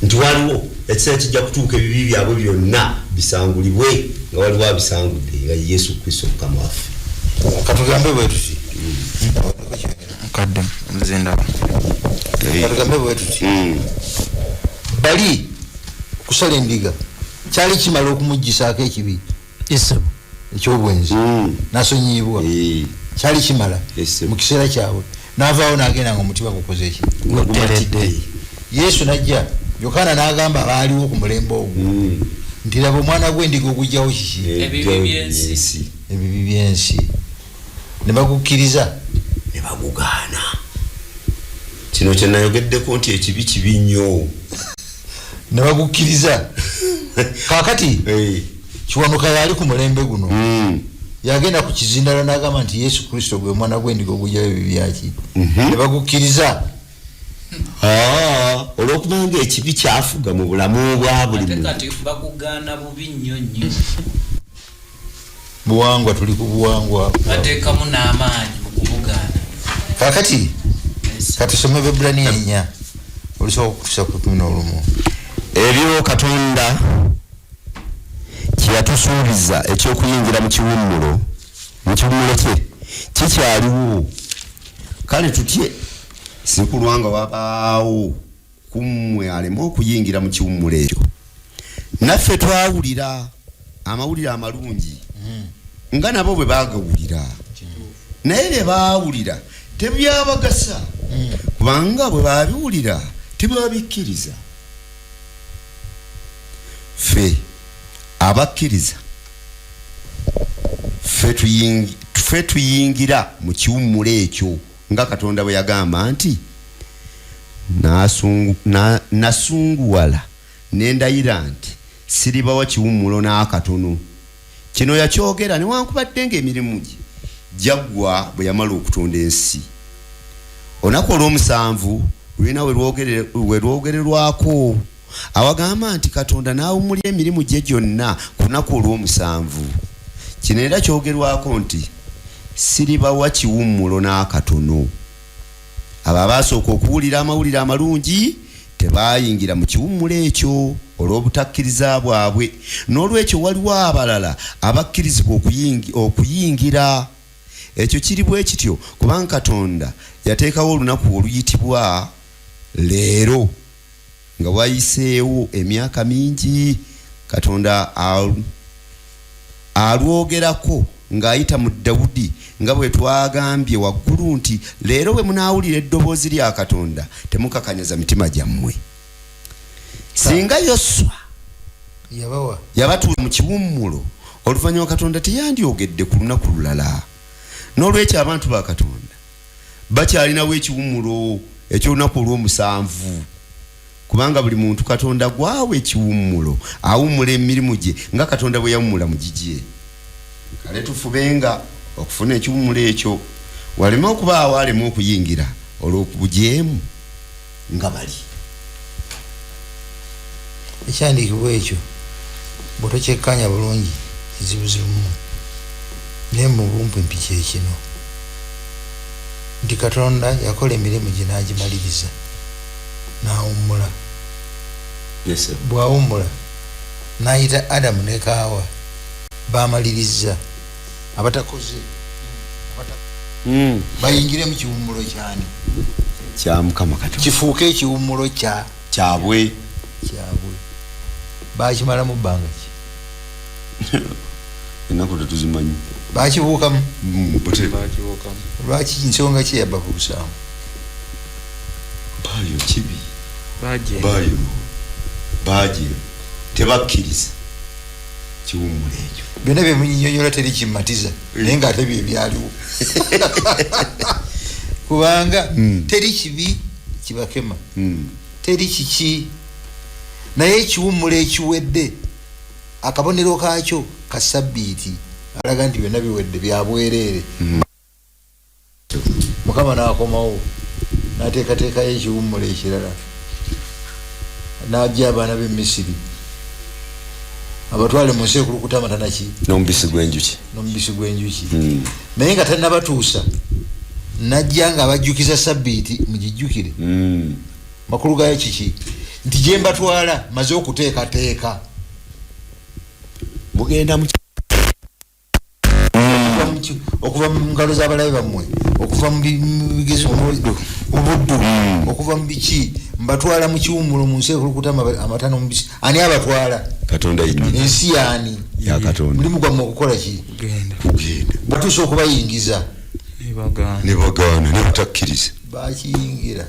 nti waliwo ekiseera kijja kutuuka ebibi byabwe byonna bisangulibwe nga waliwo abisangudde nga Yesu Kristo Mukama waffe. Katugambe bwe tuti kadde muzindaba katugambe bwe tuti bali kusala endiga kyali kimala okumuggisaako ekibi ekyobwenzi nasonyiyibwa kyali kimala mu kiseera kyabwe n'avaawo n'agenda nga omutima gukoze eki guteredde. Yesu najja Yokaana n'agamba abaaliwo ku mulembe ogwo nti laba omwana gw'endiga ogujjawo kiki ebibi by'ensi. Ne bagukkiriza ne bagugaana. Kino kye nayogeddeko nti ekibi kibi nnyo. Ne bagukkiriza. Kaakati Kiwanuka yali ku mulembe guno yagenda ku kizindalo n'agamba nti Yesu Kristo gwe mwana gw'endiga ogujjawo ebibi byaki. Ne bagukkiriza. Olwokubanga ekibi kyafuga mu bulamu bwa buli muntu. Kati bakugaana bubi nnyo nnyo. Buwangwa tuli ku buwangwa. Bateekamu n'amaanyi mu kubugaana. Kaakati katusome Bibulaniya 4 olusooka okutuusa ku 11. Ebyo Katonda kyeyatusuubiza ekyokuyingira mu kiwummulo kye kikyaliwo. Kale tutye sikulwanga wabaawo kummwe aleme okuyingira mu kiwummulo ekyo. Naffe twawulira amawulire amalungi nga nabo bwe baagawulira, naye bye baawulira tebyabagasa kubanga bwe baabiwulira tebabikkiriza. Ffe abakkiriza ffe tuyingira mu kiwummulo ekyo nga Katonda bwe yagamba nti nasunguwala nendayira nti siribawa kiwummulo n'akatono. Kino yakyogera newankubadde ng'emirimu gye jaggwa bwe yamala okutonda ensi. Olunaku olw'omusanvu lulina we lwogererwako awagamba nti Katonda n'awummulira emirimu gye gyonna ku lunaku olw'omusanvu. Kino era kyogerwako nti siribawa kiwummulo n'akatono. Abo abasooka okuwulira amawulire amalungi tebaayingira mu kiwummulo ekyo olw'obutakkiriza bwabwe. N'olwekyo waliwo abalala abakkirizibwa okuyingira. Ekyo kiri bwe kityo kubanga Katonda yateekawo olunaku oluyitibwa leero nga wayiseewo emyaka mingi. Katonda alwogerako ng'ayita mu Dawudi nga bwe twagambye waggulu nti leero bwe munaawulira eddoboozi lya Katonda temukakanyaza mitima gyammwe. Singa Yoswa yabatuuza mu kiwummulo oluvannyuma Katonda teyandyogedde ku lunaku lulala. N'olwekyo abantu ba Katonda bakyalinawo ekiwummulo eky'olunaku olw'omusanvu kubanga buli muntu Katonda gwawe ekiwummulo awummula emirimu gye nga Katonda bwe yawummula mu gigye. Kale tufubenga okufuna ekiwummulo ekyo waleme okubaawo aleme okuyingira olw'okubujeemu nga bali. Ekyandiikibwa ekyo bwe tokyekkanya bulungi kizibu zimu naye mu bumpimpi kye kino nti Katonda yakola emirimu gye n'agimaliriza n'awummula. Bw'awummula n'ayita Adamu ne Kaawa bamaliriza abatakoze bayingire mu kiwummulo kyani kya Mukama Katonda kifuuke ekiwummulo kyabwe bakimala mu bbanga ki ennaku tetuzimanyi bakibuukamu bakibuukamu lwaki nsonga ki yabba ku busanvu bayo kibi baje tebakkiriza kiwummulo ekyo byonna byemunyinyonyola teri kimmatiza naye nga ate byebyaliwo kubanga teri kibi kibakema teri kiki naye ekiwummulo ekiwedde akabonero kakyo ka Sabbiiti alaga nti byonna biwedde byabwereere Mukama n'akomawo n'ateekateekayo ekiwummulo ekirala n'ajja abaana b'e Misiri abatwale mu nsi ekulukuta amatanaki n'omubisi gw'enjuki naye nga tannabatuusa najja nga abajjukiza Sabbiiti mugijjukire makulu gayo kiki nti gye mbatwala maze okuteekateeka mugenda okuva mu ngalo z'abalabe bammwe okuva mu bigezi mu buddu okuva mu biki mbatwala mu kiwummulo mu nsi ekulukuta amata n'omubisi ani abatwala Katonda yennyini ensi yaani ya Katonda mulimu gwammwe okukola ki kugenda batuusa okubayingiza ne bagaana ne batakkiriza bakiyingira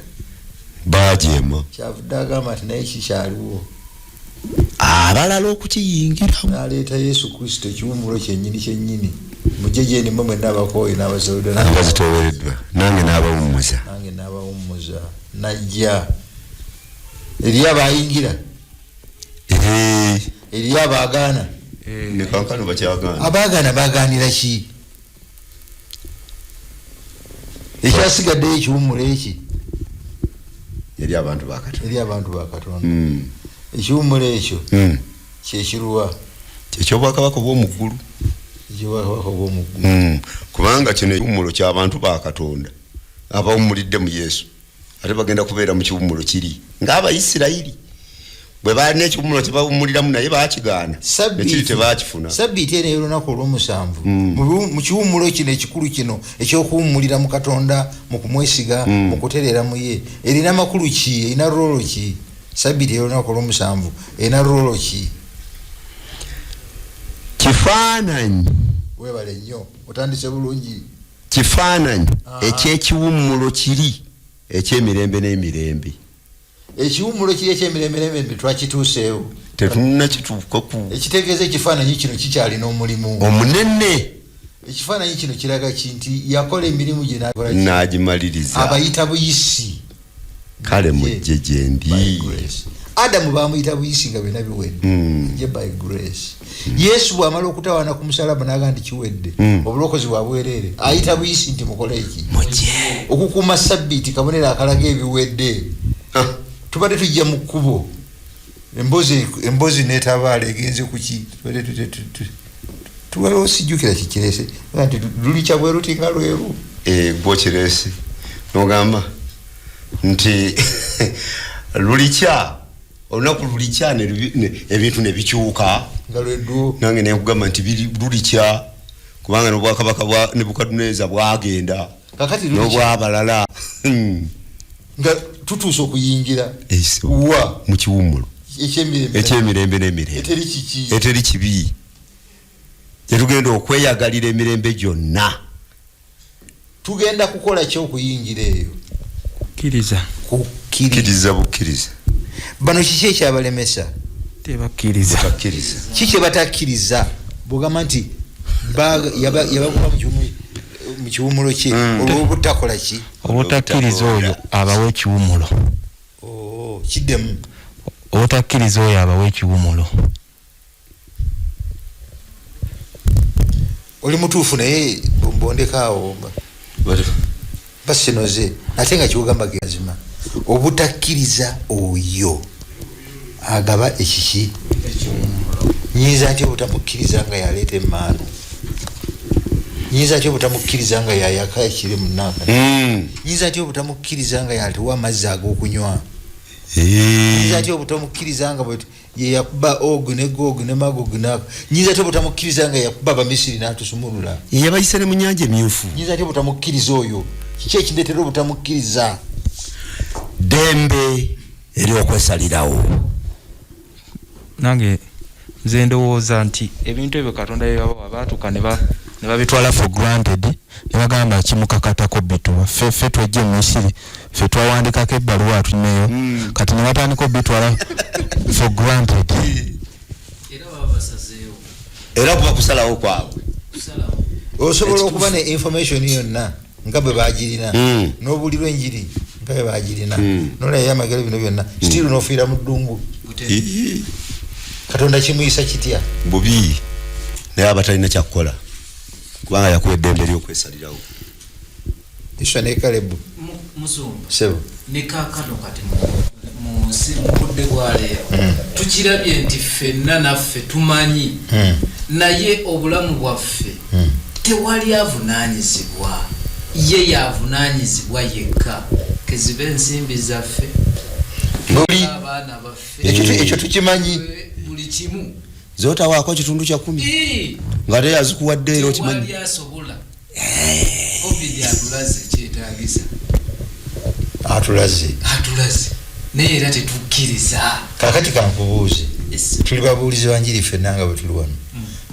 bajeema kyavudde agamba nti naye kikyaliwo abalala okukiyingiramu n'aleeta Yesu Kristo ekiwummulo kyennyini mujje gye nimwe mwenna abakooye n'abazaludde abazitowereddwa nange n'abawummuza najja eri abayingira eri abagaana ne kankano bakyagaana abagaana bagaanira ki ekyasigaddeyo ekiwummulo eki eri abantu ba Katonda ekiwummulo ekyo kyekiruwa ekyobwakabaka bw'omuggulu kubanga kino ekiwummulo ky'abantu ba Katonda abawummulidde mu Yesu ate bagenda kubeera mu kiwummulo kiri ng'Abayisirayiri bwe balina ekiwummulo kyebawummuliramu naye bakigaana nekiri tebakifuna Sabbiiti eno y'olunaku olw'omusanvu mu kiwummulo kino ekikulu kino ekyokuwummulira mu Katonda mu kumwesiga mu kutereera mu ye erina makulu ki erina roolo ki Sabbiiti y'olunaku olw'omusanvu erina roolo ki kifaananyi weebale nnyo otandise bulungi kifaananyi ekyekiwummulo kiri ekyemirembe n'emirembe ekiwummulo kiri eky'emirembe twakituuseewo tetunna kituukaku ekitegeeza ekifaananyi kino kikyalina omulimu omunene ekifaananyi kino kiraga kinti yakola emirimu gye n'agimaliriza abayita buyisi kale mujje gye ndi Adamu bamuyita buyisi nga byonna biwedde nje by grace Yesu bw'amala okutawaana ku musalaba n'agamba nti kiwedde obulokozi bwa bwereere ayita buyisi nti mukole eki okukuuma Sabbiiti kabonero akalaga ebiwedde tubadde tujja mu kkubo emboozi n'etabaala egenze ku ki tuwaliwo sijjukira kikirese nti lulikya bwe ruti nga lweru gwokirese n'ogamba nti lulikya olunaku lulikya ebintu ne bikyuka nange nenkugamba nti lulikya kubanga n'obwakabaka bwa Nebukadduneeza bwagenda n'obwabalala nga tutuusa okuyingira wa mu kiwummulo ekyemirembe n'emirembe eteri kibi tetugenda okweyagalira emirembe gyonna tugenda kukola ki okuyingira eyo kukkiriza bukkiriza bano kiki ekyabalemesa tebakkiriza kiki kyebatakkiriza bwogamba nti yabakuba mu kiwummulo kye olw'obutakola ki obutakkiriza oyo abawa ekiwummulo kiddemu obutakkiriza oyo abawa ekiwummulo oli mutuufu naye mbondekaawo basinoze ate nga kiwugamba genzima obutakkiriza oyo agaba ekiki nyinza ntyo obutamukkiriza nga yaleeta emmaano nyinza ntyo obutamukkiriza nga yayaka ekiri munanka nyinza ntyo obutamukkiriza nga yaliwa amazzi ag'okunywa Nyinza ati obutamukkirizanga bwetu ye yakuba Ogu ne Gogu ne Magogu nako. Nyinza ati obutamukkirizanga yakuba Abamisiri n'atusumulula. Ye bayisale mu nnyanja emyufu. Nyinza ati obutamukkiriza oyo. Kiki ekindeetera obutamukkiriza? Dembe eri okwesalirawo. Nange nze ndowooza nti ebintu ebyo Katonda bye baatuuka ne babitwala for granted ne bagamba kimukakatako bituwa ffe twejje mu Misiri ffe twawandikako ebbaluwa atuneyo kati ne batandika obitwala for granted era babasazeewo era kuba kusalawo kwabwe osobola okuba ne information yonna nga bwe bagirina n'obulirwa enjiri nga bwe bagirina nolayo amagero bino byonna still n'ofiira mu ddungu. Katonda kimuyisa kitya? Bubi naye abatalina kyakukola kubanga yakuwa eddembe ly'okwesalirawo. Iswa ne Kalebu Musumba sebo ne kaakano kati mu nsi mu budde bwa leero tukirabye nti ffenna naffe tumanyi naye obulamu bwaffe tewali avunaanyizibwa ye yavunaanyizibwa yekka kezibe ensimbi zaffe abaana baffe ekyo tukimanyi buli kimu zotawaako kitundu kya 10 nga te yazikuwadde era okimanyi tewali asobola Covid atulaze kyetaagisa atulaze naye era tetukkiriza. Kakati kankubuuze tuli babuulizi banjiri ffenna nga bwe tuli wano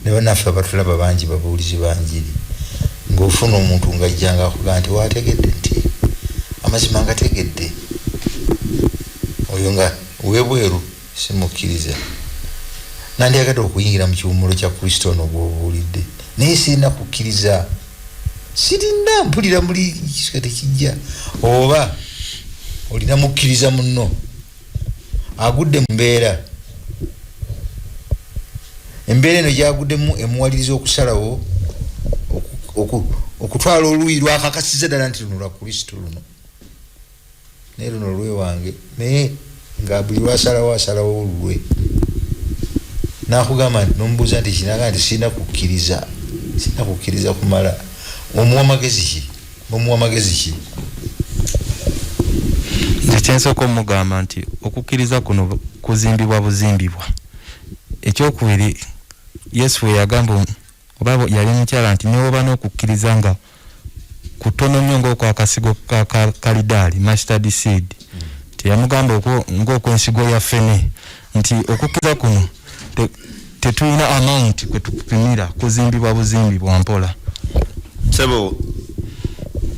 ne bannaffe abatulaba bangi babuulizi banjiri ng'ofuna omuntu ng'ajjanga akugamba nti waategedde nti amazima ngategedde oyo nga webweru simukkiriza nandyagadde okuyingira mu kiwummulo kya Kristo ono gw'obuulidde naye sirina kukkiriza sirina mpulira muli kisika tekijja oba olina mukkiriza munno agudde mu mbeera embeera eno gyaguddemu emuwaliriza okusalawo okutwala oluuyi lwakakasiza ddala nti luno lwa Kristo luno naye luno olwe wange naye nga buli lwasalawo asalawo olulwe nakugamba nti nomubuuza nti kinaga nti sirina kukkiriza kumala omuwa magezi ki omuwa magezi ki ekyensooka omugamba nti okukkiriza kuno kuzimbibwa buzimbibwa ekyokubiri Yesu we yagamba oba yali mukyala nti newoba n'okukkiriza nga kutono nnyo ng'okwo akasigo ka kalidaali mustard seed teyamugamba ng'okwensigo ya ffene nti okukkiriza kuno tetulina amount kwe tukupimira kuzimbibwa buzimbibwa mpola. Sebo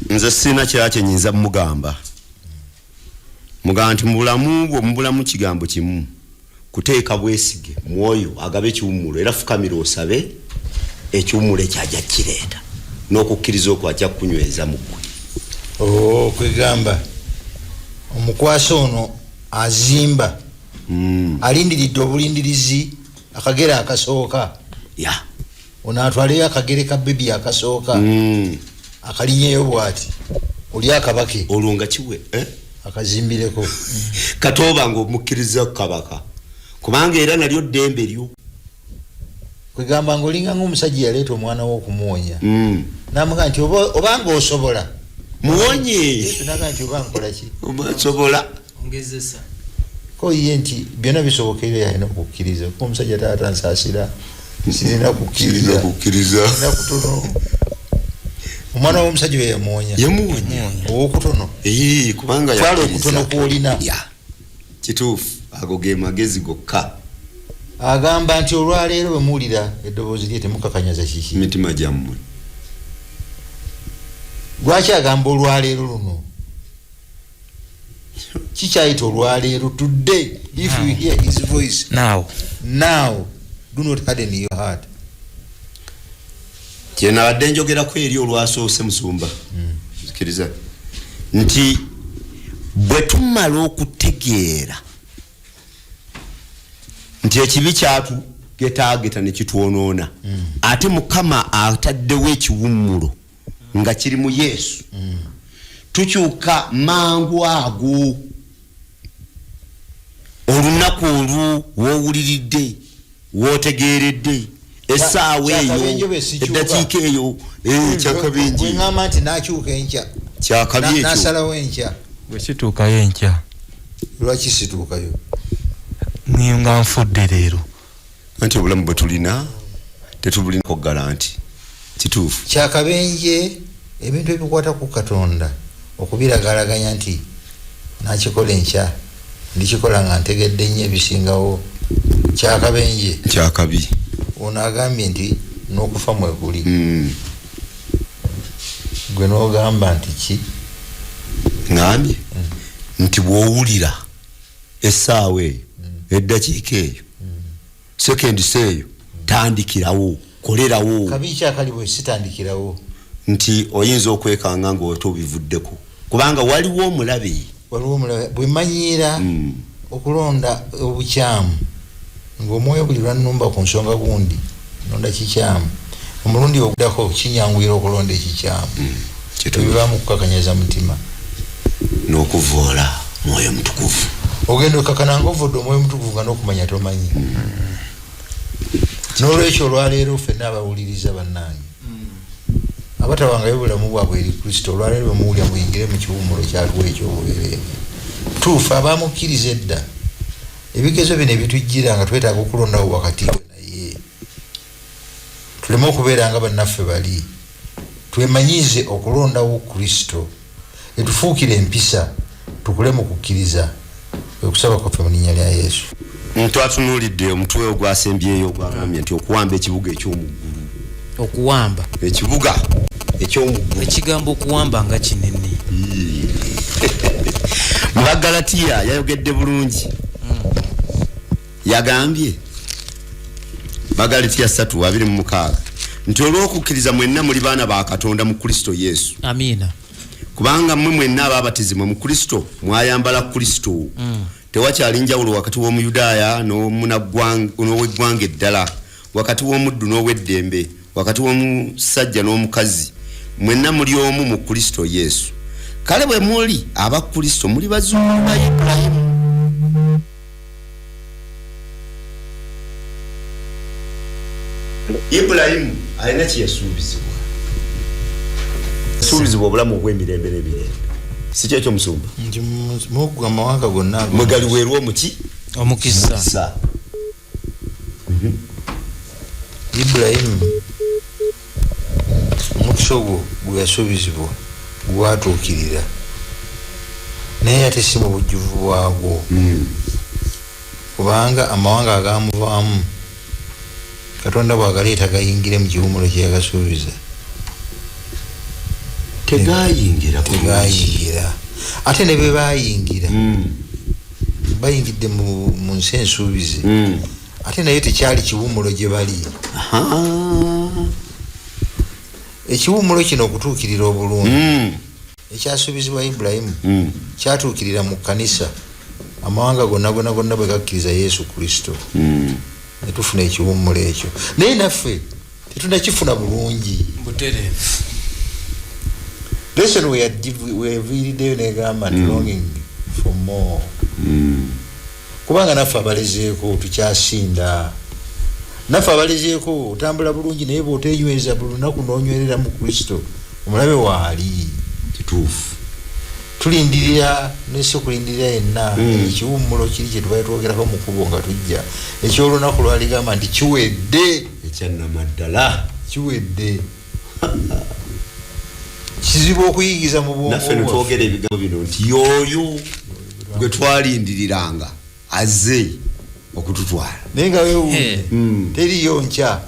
nze sina kyakye nyinza mugamba nti mu bulamu kigambo kimu kuteeka bwesige mwoyo agabe ekiwummulo era fukamira osabe ekiwummulo ekyajja kireeta n'okukkiriza okwo ajja kunyweza mukwe. Kwegamba omukwasa ono azimba alindiridde obulindirizi akagere akasooka ono atwaleyo akagere ka bebi akasooka akalinyeyo bwati oli akabake olwo nga kiwe akazimbireko katoba ng'omukkiriza kabaka kubanga era nalyo ddembe lyo. Kwegamba ng'olinga ng'omusajja yaleeta omwana we okumuwonya namuga nti obanga osobola muwonye naga nti oba nkola ki obasobola ongezesa ko ye nti byonna bisobokera yalina okukkiriza ko omusajja taata nsaasira sirina kukkiriza nakutono omwana w'omusajja we yamuwonya owokutono kubanga twala okutono kwolina kituufu ago ge magezi gokka. Agamba nti olwaleero bwe muwulira eddoboozi lye temukakanyaza kiki mitima gyammwe. Lwaki agamba olwaleero luno kikyayita olwaleero today if you hear his voice now do not harden your heart. Kyenabadde njogerako eri olwasoose Musumba sikiriza nti bwe tumala okutegeera nti ekibi kyatu getaageta ne kitwonoona ate Mukama ataddewo ekiwummulo nga kiri mu Yesu tukyuka mangu ago olunaku olwo woowuliridde wootegeeredde essaawa eyo eddakiika eyo kyakabenje ngamba nti nakyuka enkya kyakabi ekyo nasalawo enkya bwe kituukayo enkya lwaki situukayo nga nfudde leero anti obulamu bwe tulina tetubulinako garanti kituufu kyakabenje ebintu ebikwata ku Katonda okubiragalaganya nti nakikola enkya ndikikola nga ntegedde nnyo ebisingawo kyakabenje kyakabi ono agambye nti n'okufa mwekuli gwe n'ogamba nti ki ngambye nti bw'owulira essaawa eyo eddakiika eyo sekendisi eyo tandikirawo kolerawo kabi kyakali bwe sitandikirawo nti oyinza okwekanga ng'otobivuddeko kubanga waliwo omulabe bwe manyiira okulonda obukyamu ng'omwoyo buli lwannumba ku nsonga gundi nonda kikyamu omulundi oguddako kinyanguyira okulonda ekikyamu ebivaamu kukakanyaza mutima n'okuvoola mwoyo mutukuvu ogenda okakananga ovodde omwoyo mutukuvu nga n'okumanya tomanyi n'olwekyo olwaleero ffenna abawuliriza bannange abatawangayo bulamu bwabwe eri Kristo olwaleero bemuwulya muyingire mu kiwummulo kyaliwo ekyobubereere tuufu abamukkiriza edda ebigezo bino ebitujjira nga twetaaga okulondawo wakati we naye tuleme okubeera nga bannaffe bali twemanyize okulondawo Kristo etufuukire empisa tukule mu kukkiriza okusaba kwaffe mu linnya lya Yesu. Twatunuulidde omutwe ogwasembyeyo ogwagambye nti okuwamba ekibuga ekyomuggulu okuwamba ekibuga ekyomuggulu ekigambo okuwamba nga kinene mu Bagalatiya yayogedde bulungi yagambye Bagalatiya 3:26 nti olw'okukkiriza mwenna muli baana ba Katonda mu Kristo Yesu. Amina. Kubanga mmwe mwenna ababatizibwa mu Kristo mwayambala Kristo. Tewakyali njawulo wakati w'Omuyudaaya n'ow'eggwanga eddala, wakati w'omuddu n'ow'eddembe, wakati w'omusajja n'omukazi, mwenna muli omu mu Kristo Yesu. Kale bwe muli aba Kristo muli bazzukulu ba Ibulayimu. Ibulayimu alina kye yasuubizibwa. Yasuubizibwa obulamu obw'emirembe n'emirembe. Si kyekyo musumba nti mu amawanga gonna mwegali weerwa omuki omukisa. Ibulayimu omukisa ogwo gwe yasuubizibwa gwatuukirira naye ate si mu bujjuvu bwagwo kubanga amawanga agamuvaamu Katonda bwagaleeta gayingire mu kiwummulo kye yagasuubiza tegayingira ate ne be bayingira bayingidde mu nsi ensuubize ate naye tekyali kiwummulo gye bali. Ekiwummulo kino okutuukirira obulungi ekyasuubizibwa Ibulayimu kyatuukirira mu kkanisa amawanga gonna bwe gakkiriza Yesu Kristo ne tufuna ekiwummulo ekyo naye naffe tetunakifuna bulungi butereevu. Lesson weyaviiriddeyo negamba nti longing for more kubanga naffe abalezeeko tukyasinda naffe abalezeeko otambula bulungi naye bw'otenyweza buli lunaku n'onywerera mu Kristo omulabe waali kituufu tulindirira nesi okulindirira yenna ekiwummulo kiri kye tubaye twogerako mu kkubo nga tujja ekyolunaku lwaligamba nti kiwedde ekyannamaddala kiwedde kizibu okuyigiza mu bwongo naffe netwogera ebigambo bino nti yoyo gwe twalindiriranga azze okututwala naye nga weewuunye teriyo nkya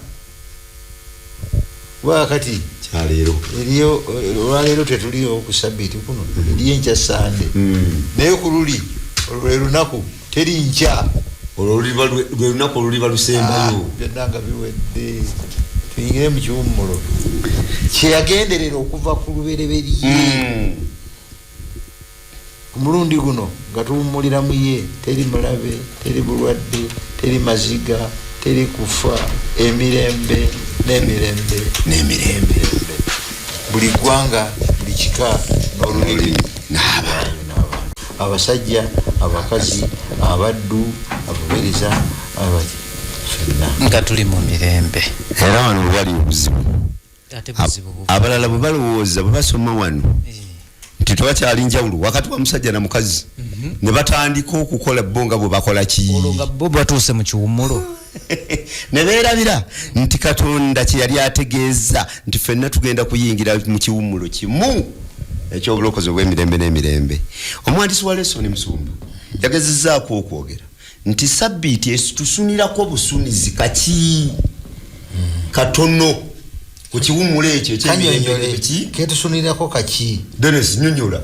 wakati kyaleero eriyo olwaleero tetuliyo ku sabbiiti kuno eriyo nkya sande naye ku luli lwe lunaku teri nkya lwe lunaku oluliba lusembayo byonna nga biwedde tuyingire mu kiwummulo kyeyagenderera okuva ku lubereberye ku mulundi guno nga tuwummulira mu ye teri mulabe teri bulwadde teri maziga teri kufa emirembe n'emirembe buli ggwanga buli kika n'olulimi n'abantu abasajja abakazi abaddu abaweereza nga tuli mu mirembe era wano bwali obuzibu abalala bwe balowooza bwe basoma wano nti tewakyali njawulo wakati wa musajja na mukazi ne batandika okukola bonga bwe bakola ki olonga bo batuuse mu kiwummulo ne beerabira nti Katonda kye yali ategeeza nti ffenna tugenda kuyingira mu kiwummulo kimu ekyobulokozi obw'emirembe n'emirembe. Omuwandiisi wa lesoni Musumba yagezezzaako okwogera nti sabbiiti esitusunirako busunizi kaki katono ku kiwummulo ekyo eky'emirembe ki ketusunirako kaki Dennis nyonyola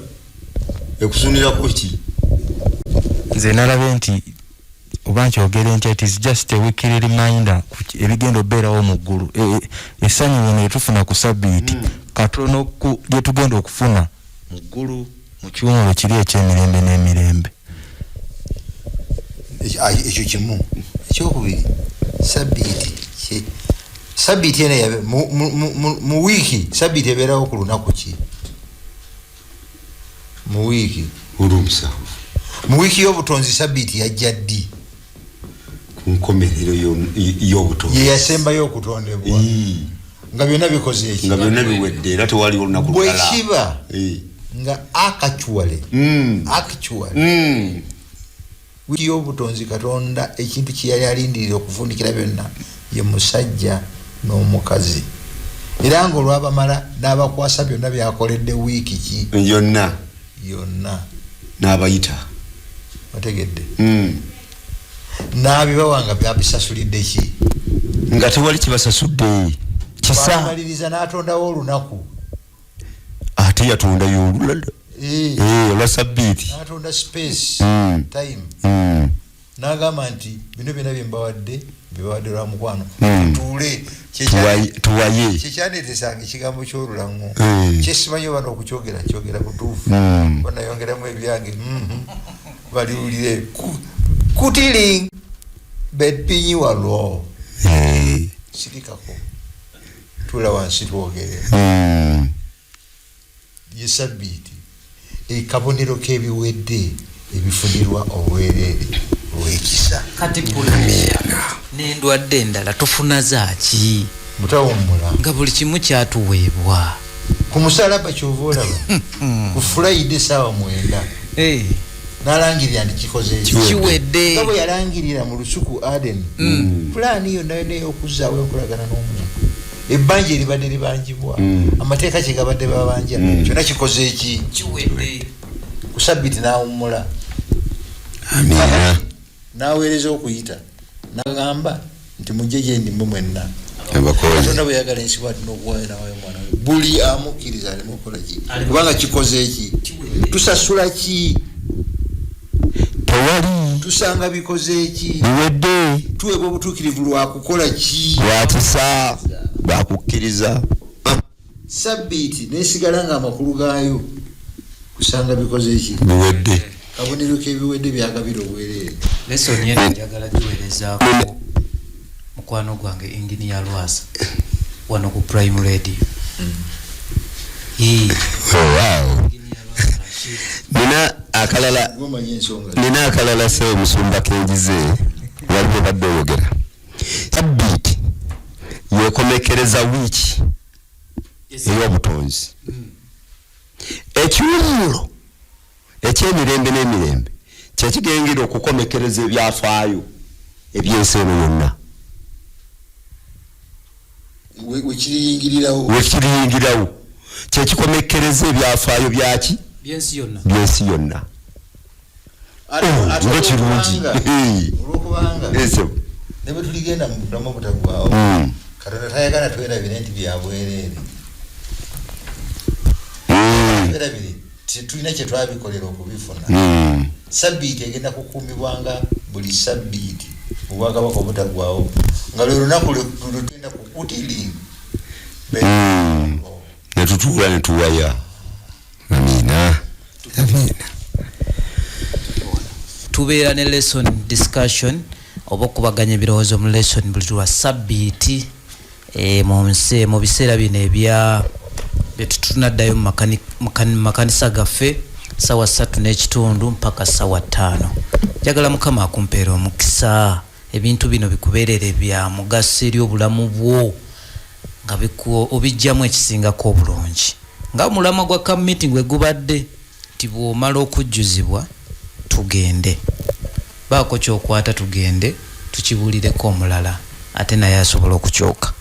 ekusunirako ki nze nalabe nti oba nkyogere nti it is just a weekly reminder ebigenda obeerawo mu ggulu essanyu lino etufuna ku sabbiiti katono lye tugenda okufuna mu ggulu mu kiwummulo kiri eky'emirembe n'emirembe. ekyo kimu. Ekyokubiri sabbiiti ena yabe mu wiiki sabbiiti ebeerawo ku lunaku ki mu wiiki olw'omusanvu mu wiiki y'obutonzi sabbiiti yajja ddi ku nkomerero y'obutonzi ye yasembayo okutondebwa nga byonna bikoze eki nga byonna biwedde era tewali olunaku bwe kiba nga actually wiiki y'obutonzi Katonda ekintu kye yali alindirira okuvundikira byonna ye musajja n'omukazi era ng'olwabamala n'abakwasa byonna byakoledde wiiki ki yonna n'abayita otegedde n'abibawa nga byabisasulidde ki nga tewali kibasasudde kisamaliriza n'atondawo olunaku ate yatondayo olulala olwa sabbiiti n'atonda space time n'agamba nti bino byonna byembawadde lwa mukwano tuule tuwaye kyekyandeetesanga ekigambo ky'olulaŋŋo kyesimanyi oba n'okukyogera butuufu banayongeramu ebyange baliwulire kutiling bedpinyi walwo sirikako tuula wansi twogere ye sabbiiti ekabonero k'ebiwedde ebifunirwa obwereere olw'ekisa kati n'endwadde endala tufuna zaaki mutawummula nga buli kimu kyatuweebwa ku musalaba kyova olaba ku Friday essaawa 9 n'alangirira nti kikoze kiwedde nga bwe yalangirira mu lusuku Aden pulaani yonna yonna ey'okuzzaawo enkolagana n'omuntu ebbanja eribadde libanjibwa amateeka kye gabadde babanja kyonna kikoze eki kiwedde ku sabbiiti n'awummula n'aweereza okuyita n'agamba nti mujje gye ndi mwenna Katonda bwe yagala ensi bw'ati n'okuwaayo n'awaayo omwana we buli amukkiriza aleme okukola ki kubanga kikoze eki tusasula ki tewali tusanga bikoze eki biwedde tuweebwa obutuukirivu lwakukola ki lwakisa lwakukkiriza sabbiiti nesigala nga amakulu gaayo kusanga bikoze eki biwedde kabonero k'ebiwedde byagabira obwereere lesoni yena njagala giweerezaako mukwano gwange engineer Lwasa wano ku Prime Radio nina akalala sewe Musumba kenjize waliwo badde oyogera sabbiiti yekomekereza wiiki ey'obutonzi ekiwummulo eky'emirembe n'emirembe kyekigengera okukomekereza ebyafaayo eby'ensi eno yonna wekiriyingirawo kyekikomekereza ebyafaayo byaki byensi yonna nga kirungi olwokubanga ne bwe tuligenda mu bulamu obutagwawo Katonda tayagala twerabire nti byabwereere twerabire tulina kye twabikolera okubifuna sabbiiti egenda kukuumibwanga buli sabbiiti obwakabaka obutagwawo nga lwe lunaku lugenda kukutilinga netutuula netuwaya amina tubeera ne lesson discussion oba okubaganya ebirowoozo mu lesson buli lwa sabbiiti mu biseera bino ebya byetutunaddayo mu makanisa gaffe sawa 3:30 mpaka sawa 5. Njagala Mukama akumpeera omukisa ebintu bino bikubeerere bya mugaso eri obulamu bwo nga obijjamu ekisingako obulungi. nga mulama gwa committee gwe gubadde tibwomala okujjuzibwa tugende baako kyokwata tugende tukibulireko omulala ate naye asobola okukyoka.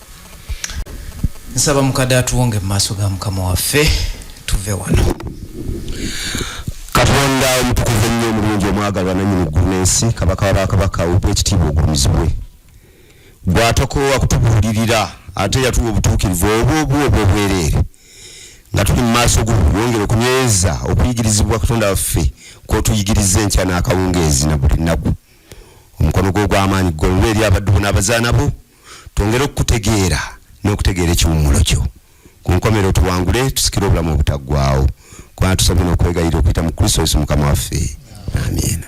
Nsaba mukadde atuwonge mu maaso ga Mukama waffe tuve wano. Katonda omutukuvu ennyo omulungi omwagalwa nannyini eggulu n'ensi kabaka wa bakabaka obw'ekitiibwa ogulumizibwe gw'atokoowa kutubuulirira ate yatuwa obutuukirivu obwobwereere nga tuli mu maaso go yongera okunyweza okuyigirizibwa Katonda waffe kw'otuyigiriza enkya n'akawungeezi na buli nnaku. Omukono gwo ogw'amaanyi ggolwa eri abaddu bo n'abazaana bo twongere okukutegeera n'okutegeera ekiwummulo kyo ku nkomero tuwangule tusikire obulamu obutaggwaawo kubanga tusabye n'okwegayirira okuyita mu Kristo Yesu Mukama waffe. Amiina.